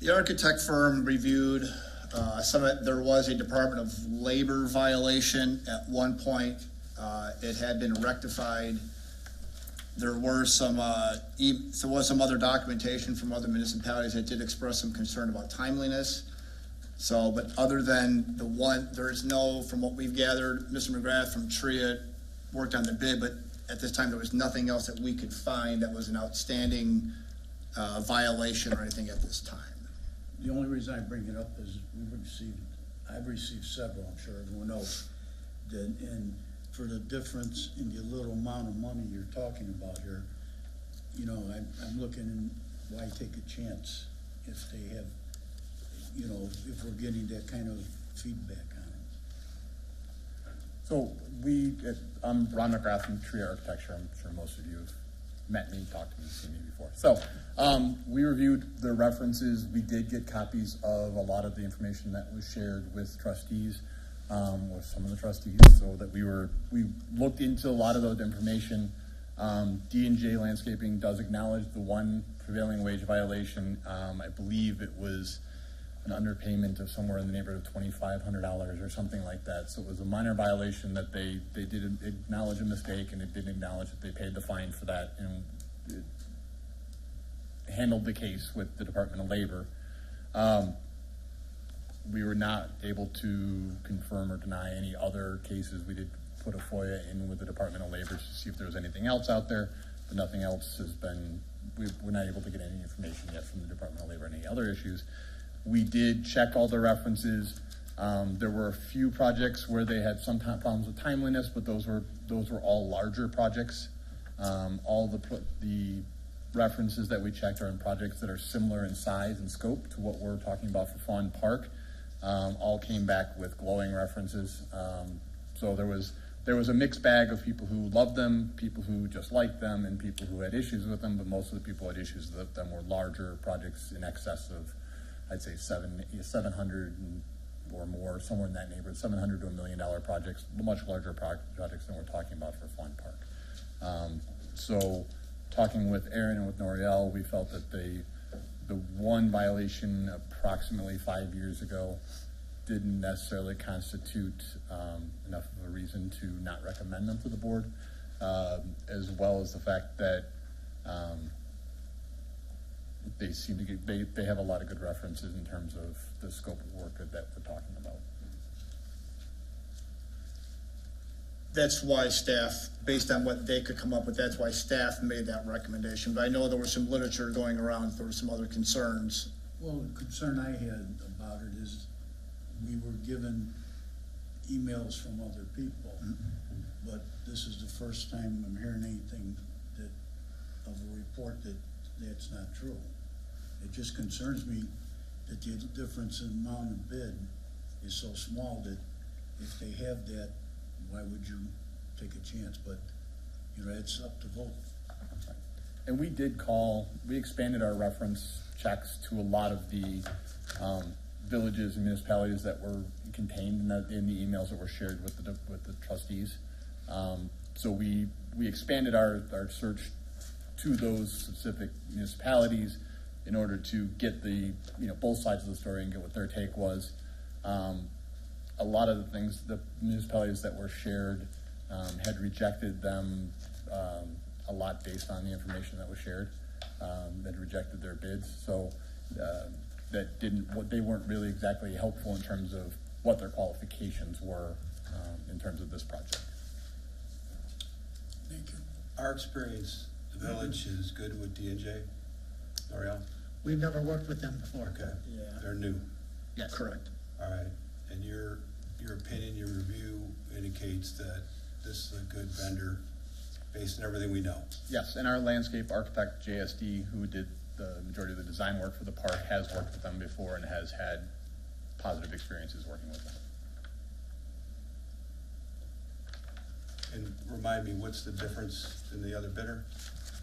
The architect firm reviewed some of it. There was a Department of Labor violation at one point. It had been rectified. There were some other documentation from other municipalities that did express some concern about timeliness. So, but other than the one, there is no, from what we've gathered, Mr. McGrath from TRIA worked on the bid, but at this time, there was nothing else that we could find that was an outstanding violation or anything at this time.
The only reason I bring it up is I've received several, I'm sure everyone else did, and for the difference in the little amount of money you're talking about here, you know, I'm looking in, why take a chance if they have, you know, if we're getting that kind of feedback on it.
So I'm Ron McGrath from Tree Architecture. I'm sure most of you have met me, talked to me, seen me before. So we reviewed the references. We did get copies of a lot of the information that was shared with trustees, with some of the trustees, so that we looked into a lot of those information. D&J Landscaping does acknowledge the one prevailing wage violation. I believe it was an underpayment of somewhere in the neighborhood of $2,500 or something like that. So it was a minor violation that they did acknowledge a mistake, and it did acknowledge that they paid the fine for that, and it handled the case with the Department of Labor. We were not able to confirm or deny any other cases. We did put a FOIA in with the Department of Labor to see if there was anything else out there, but nothing else has been, we're not able to get any information yet from the Department of Labor on any other issues. We did check all the references. There were a few projects where they had some problems with timeliness, but those were all larger projects. All the references that we checked are in projects that are similar in size and scope to what we're talking about for Fawn Park. All came back with glowing references. So there was a mixed bag of people who loved them, people who just liked them, and people who had issues with them, but most of the people who had issues with them were larger projects in excess of, I'd say 700 or more, somewhere in that neighborhood, $700 to $1 million projects, much larger projects than we're talking about for Fawn Park. So talking with Aaron and with Noriel, we felt that the one violation approximately 5 years ago didn't necessarily constitute enough of a reason to not recommend them to the board, as well as the fact that they seem to get, they have a lot of good references in terms of the scope of work that we're talking about.
That's why staff, based on what they could come up with, that's why staff made that recommendation. But I know there was some literature going around, there were some other concerns.
Well, the concern I had about it is we were given emails from other people, but this is the first time I'm hearing anything of a report that's not true. It just concerns me that the difference in amount of bid is so small that if they have that, why would you take a chance? But, you know, it's up to vote.
And we expanded our reference checks to a lot of the villages and municipalities that were contained in the emails that were shared with the trustees. So we expanded our search to those specific municipalities in order to get the, both sides of the story and get what their take was. A lot of the things, the municipalities that were shared had rejected them a lot based on the information that was shared, that rejected their bids. So they weren't really exactly helpful in terms of what their qualifications were in terms of this project.
Thank you. Our experience, the village is good with D&J. L'Oreal?
We've never worked with them before.
Okay.
Yeah.
They're new.
Yes.
Correct.
All right. And your opinion, your review indicates that this is a good vendor based on everything we know.
Yes, and our landscape architect, JSD, who did the majority of the design work for the park, has worked with them before and has had positive experiences working with them.
And remind me, what's the difference in the other bidder?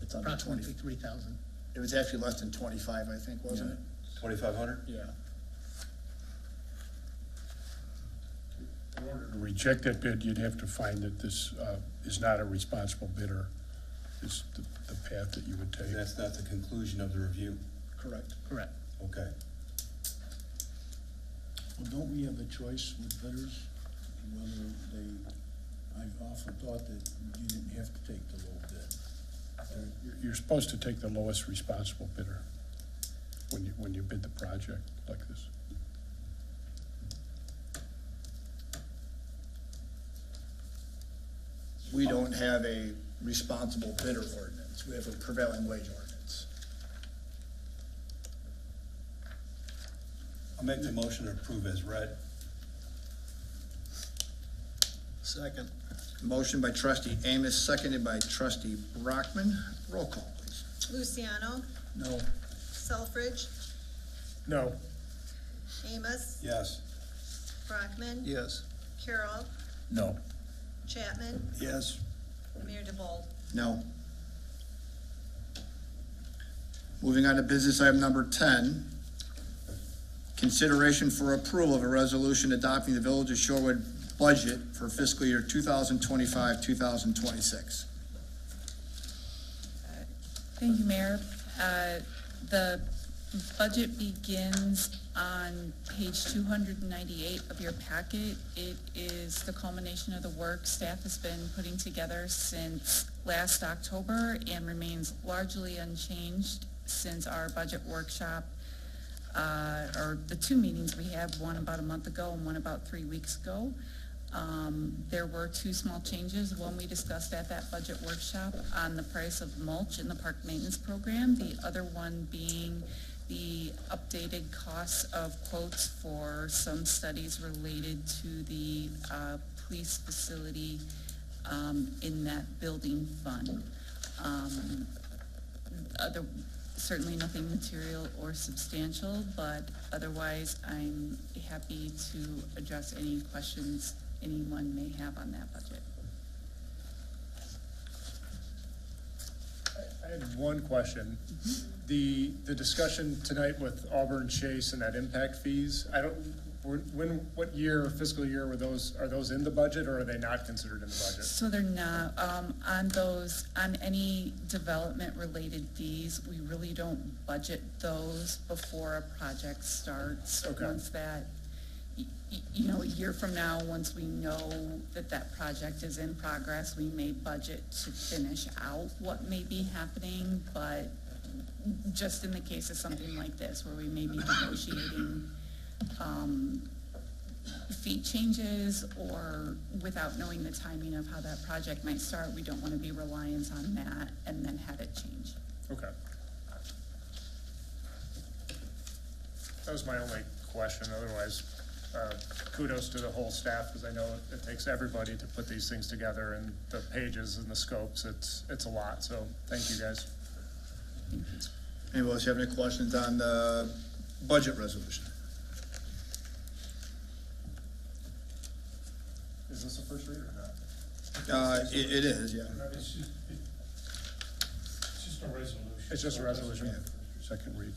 It's under
Approximately
20.
3,000.
It was actually less than 25, I think, wasn't it?
2,500?
Yeah.
In order to reject that bid, you'd have to find that this is not a responsible bidder, is the path that you would take.
And that's not the conclusion of the review?
Correct.
Correct.
Okay. Well, don't we have a choice with bidders, whether I've often thought that you didn't have to take the low bid.
You're supposed to take the lowest responsible bidder when you bid the project like this.
We don't have a responsible bidder ordinance. We have a prevailing wage ordinance.
I'll make the motion to approve as read.
Second.
Motion by trustee Amos, seconded by trustee Brockman. Roll call, please.
Luciano,
No.
Selfridge,
No.
Amos,
Yes.
Brockman,
Yes.
Carroll,
No.
Chapman,
Yes.
Mayor DeVol.
No. Moving on to business item number 10. Consideration for approval of a resolution adopting the Village of Shorewood budget for fiscal year 2025, 2026.
Thank you, Mayor. The budget begins on page 298 of your packet. It is the culmination of the work staff has been putting together since last October and remains largely unchanged since our budget workshop, or the two meetings we had, one about a month ago and one about 3 weeks ago. There were two small changes. One we discussed at that budget workshop on the price of mulch in the park maintenance program. The other one being the updated costs of quotes for some studies related to the police facility in that building fund. Certainly nothing material or substantial, but otherwise I'm happy to address any questions anyone may have on that budget.
I had one question. The discussion tonight with Auburn Chase and that impact fees, what year, fiscal year are those in the budget, or are they not considered in the budget?
So they're not, on any development related fees, we really don't budget those before a project starts.
Okay.
Once that, a year from now, once we know that project is in progress, we may budget to finish out what may be happening, but just in the case of something like this, where we may be negotiating fee changes, or without knowing the timing of how that project might start, we don't want to be reliant on that and then have it change.
Okay. That was my only question. Otherwise, kudos to the whole staff, because I know it takes everybody to put these things together, and the pages and the scopes, it's a lot. So thank you, guys.
Anyone else have any questions on the budget resolution?
Is this a first read or not?
It is, yeah.
It's just a resolution.
It's just a resolution.
Second read.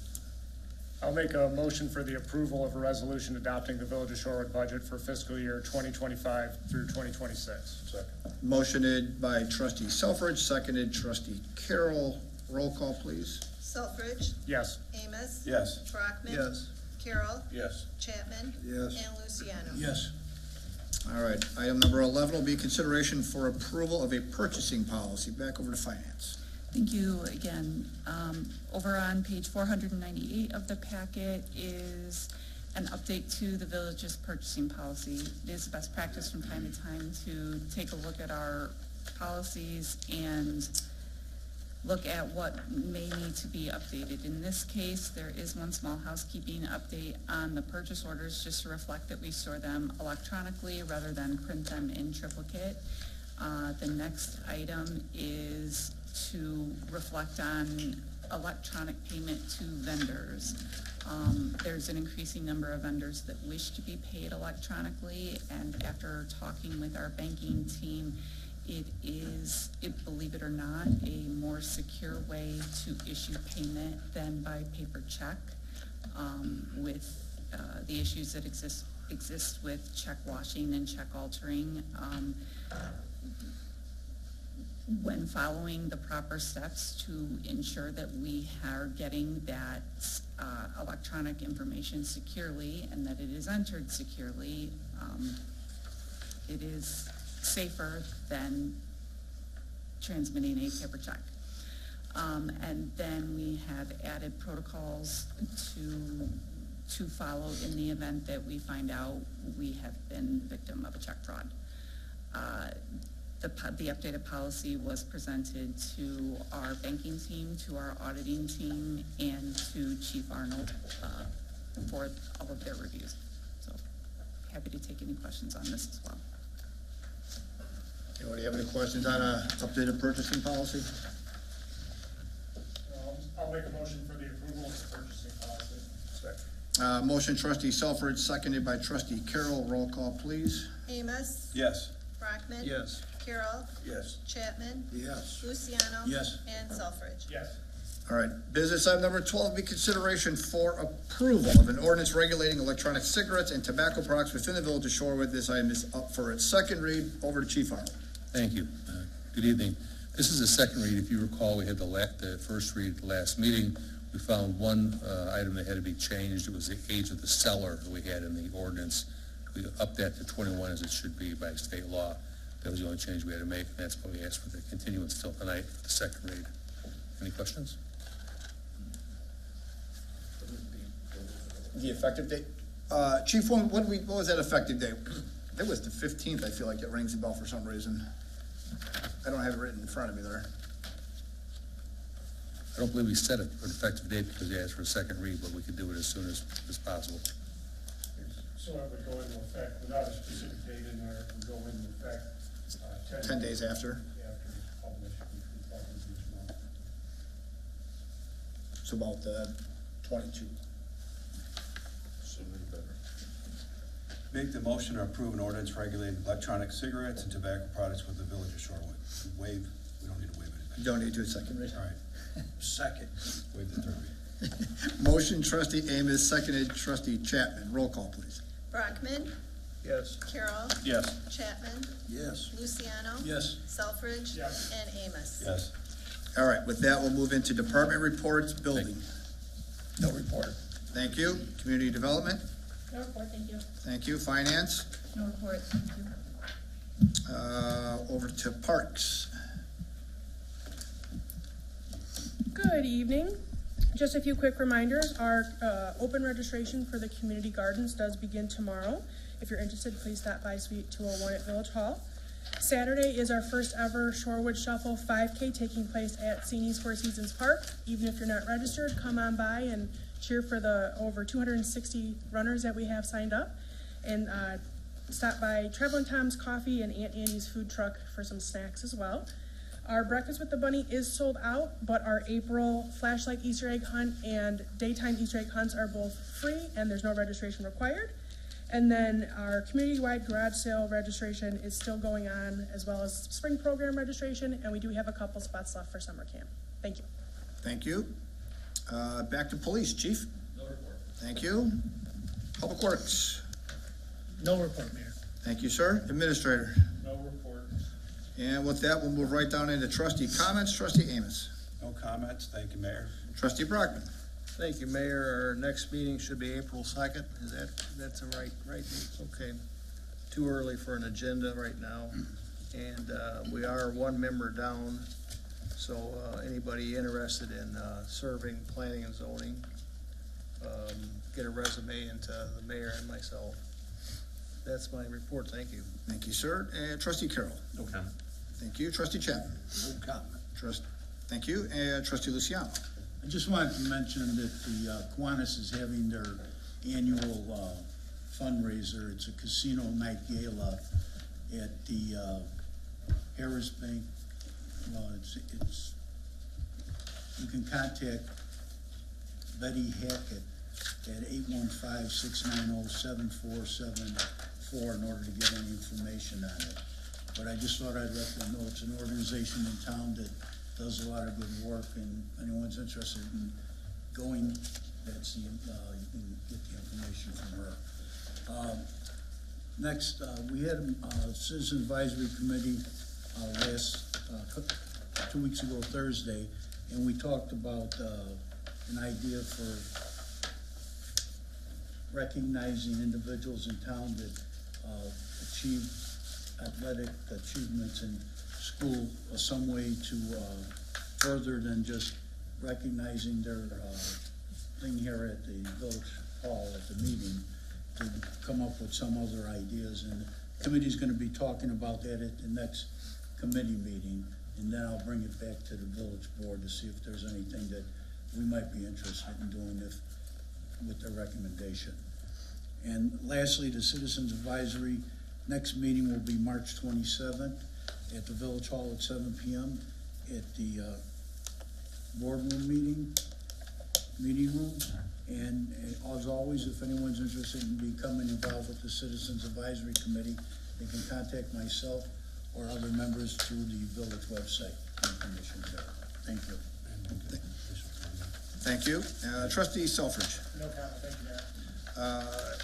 I'll make a motion for the approval of a resolution adopting the Village of Shorewood budget for fiscal year 2025 through 2026.
Second.
Motioned by trustee Selfridge, seconded trustee Carroll. Roll call, please.
Selfridge,
Yes.
Amos.
Yes.
Brockman.
Yes.
Carroll.
Yes.
Chapman.
Yes.
And Luciano.
Yes.
All right, item number 11 will be consideration for approval of a purchasing policy. Back over to finance.
Thank you again. Over on page 498 of the packet is an update to the village's purchasing policy. It is best practice from time to time to take a look at our policies and look at what may need to be updated. In this case, there is one small housekeeping update on the purchase orders, just to reflect that we store them electronically rather than print them in triplicate. The next item is to reflect on electronic payment to vendors. There's an increasing number of vendors that wish to be paid electronically, and after talking with our banking team, it is, believe it or not, a more secure way to issue payment than by paper check, with the issues that exist with check washing and check altering. When following the proper steps to ensure that we are getting that electronic information securely and that it is entered securely, it is safer than transmitting a paper check. And then we have added protocols to follow in the event that we find out we have been victim of a check fraud. The updated policy was presented to our banking team, to our auditing team, and to Chief Arnold for all of their reviews. So happy to take any questions on this as well.
Anybody have any questions on a updated purchasing policy?
I'll make a motion for the approval of the purchasing policy.
Motion trustee Selfridge, seconded by trustee Carroll. Roll call, please.
Amos.
Yes.
Brockman.
Yes.
Carroll.
Yes.
Chapman.
Yes.
Luciano.
Yes.
And Selfridge.
Yes.
All right, business item number 12 will be consideration for approval of an ordinance regulating electronic cigarettes and tobacco products within the village of Shorewood. This item is up for its second read. Over to Chief Arnold.
Thank you. Good evening. This is the second read. If you recall, we had the first read at the last meeting. We found one item that had to be changed. It was the age of the seller that we had in the ordinance. We upped that to 21 as it should be by state law. That was the only change we had to make, and that's why we asked for the continuance till tonight for the second read. Any questions?
The effective date? Chief, what was that effective date? It was the 15th. I feel like it rings a bell for some reason. I don't have it written in front of me there.
I don't believe we set an effective date because we asked for a second read, but we could do it as soon as possible.
So it would go into effect without a specific date in there, it would go into effect
10 days after.
it's published, which we publish each month.
It's about 22.
Make the motion to approve an ordinance regulating electronic cigarettes and tobacco products with the village of Shorewood. We don't need to waive anything.
You don't need to do a second read?
All right.
Second.
Waive the third read.
Motion trustee Amos, seconded trustee Chapman. Roll call, please.
Brockman.
Yes.
Carroll.
Yes.
Chapman.
Yes.
Luciano.
Yes.
Selfridge.
Yes.
And Amos.
Yes.
All right, with that, we'll move into department reports. Building.
No report.
Thank you. Community development.
No report, thank you.
Thank you. Finance.
No report, thank you.
Over to parks.
Good evening. Just a few quick reminders. Our open registration for the community gardens does begin tomorrow. If you're interested, please stop by Suite 201 at Village Hall. Saturday is our first ever Shorewood Shuffle 5K taking place at Seni's Four Seasons Park. Even if you're not registered, come on by and cheer for the over 260 runners that we have signed up. And stop by Traveling Tom's Coffee and Aunt Annie's food truck for some snacks as well. Our Breakfast with the Bunny is sold out, but our April flashlight Easter egg hunt and daytime Easter egg hunts are both free and there's no registration required. And then our community-wide garage sale registration is still going on, as well as spring program registration, and we do have a couple spots left for summer camp. Thank you.
Thank you. Back to police, chief.
No report.
Thank you. Public Works.
No report, Mayor.
Thank you, sir. Administrator.
No report.
And with that, we'll move right down into trustee comments. Trustee Amos.
No comments. Thank you, Mayor.
Trustee Brockman.
Thank you, Mayor. Our next meeting should be April 2nd. That's a right date? Okay. Too early for an agenda right now. And we are one member down, so anybody interested in serving planning and zoning, get a resume into the mayor and myself. That's my report. Thank you.
Thank you, sir. And Trustee Carroll.
No comment.
Thank you. Trustee Chapman.
No comment.
Thank you. And Trustee Luciano.
I just wanted to mention that the Kiwanis is having their annual fundraiser. It's a casino night gala at the Harris Bank. Well, it's you can contact Betty Hackett at 815-690-7474 in order to get any information on it. But I just thought I'd let them know it's an organization in town that does a lot of good work, and if anyone's interested in going, that's the, you can get the information from her. Next, we had a Citizen Advisory Committee last, 2 weeks ago Thursday, and we talked about an idea for recognizing individuals in town that achieve athletic achievements in school, some way to further than just recognizing their thing here at the village hall at the meeting, to come up with some other ideas. And the committee's gonna be talking about that at the next committee meeting, and then I'll bring it back to the village board to see if there's anything that we might be interested in doing with their recommendation. And lastly, the Citizens Advisory, next meeting will be March 27th at the Village Hall at 7 p.m. at the boardroom meeting rooms. And as always, if anyone's interested in becoming involved with the Citizens Advisory Committee, they can contact myself or other members through the village website. Information there. Thank you.
Thank you. Trustee Selfridge.
No comment, thank you, Mayor.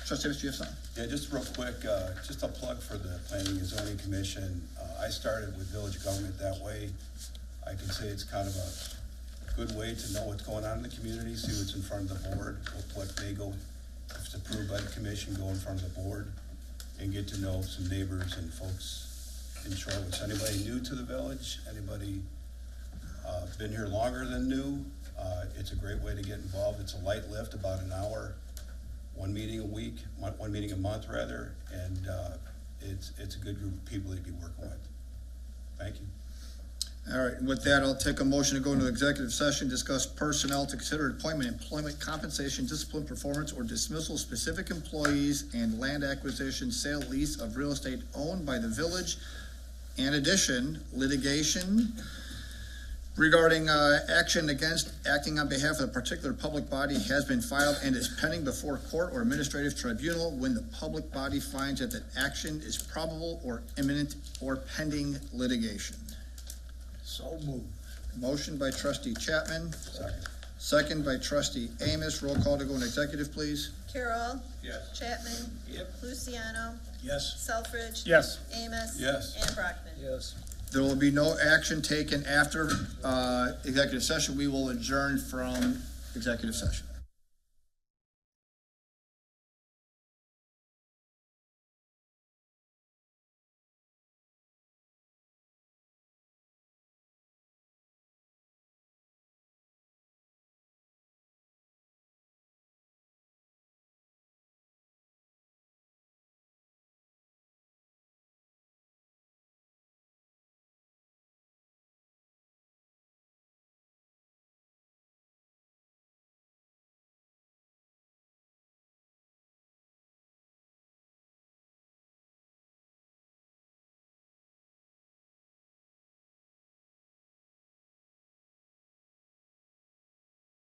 Trustee Davis, do you have something?
Yeah, just real quick, just a plug for the Planning and Zoning Commission. I started with village government that way. I can say it's kind of a good way to know what's going on in the community, see what's in front of the board, what may go, if it's approved by the commission, go in front of the board, and get to know some neighbors and folks in Shorewood. So anybody new to the village, anybody been here longer than new, it's a great way to get involved. It's a light lift, about an hour, one meeting a week, one meeting a month rather, and it's a good group of people to be working with. Thank you.
All right, with that, I'll take a motion to go into executive session, discuss personnel to consider employment compensation, discipline, performance, or dismissal of specific employees, and land acquisition, sale, lease of real estate owned by the village. In addition, litigation regarding action against acting on behalf of a particular public body has been filed and is pending before court or administrative tribunal when the public body finds that the action is probable or imminent or pending litigation.
So moved.
Motion by Trustee Chapman. Second by Trustee Amos. Roll call to go into executive, please.
Carroll.
Yes.
Chapman.
Yep.
Luciano.
Yes.
Selfridge.
Yes.
Amos.
Yes.
And Brockman.
Yes.
There will be no action taken after executive session. We will adjourn from executive session.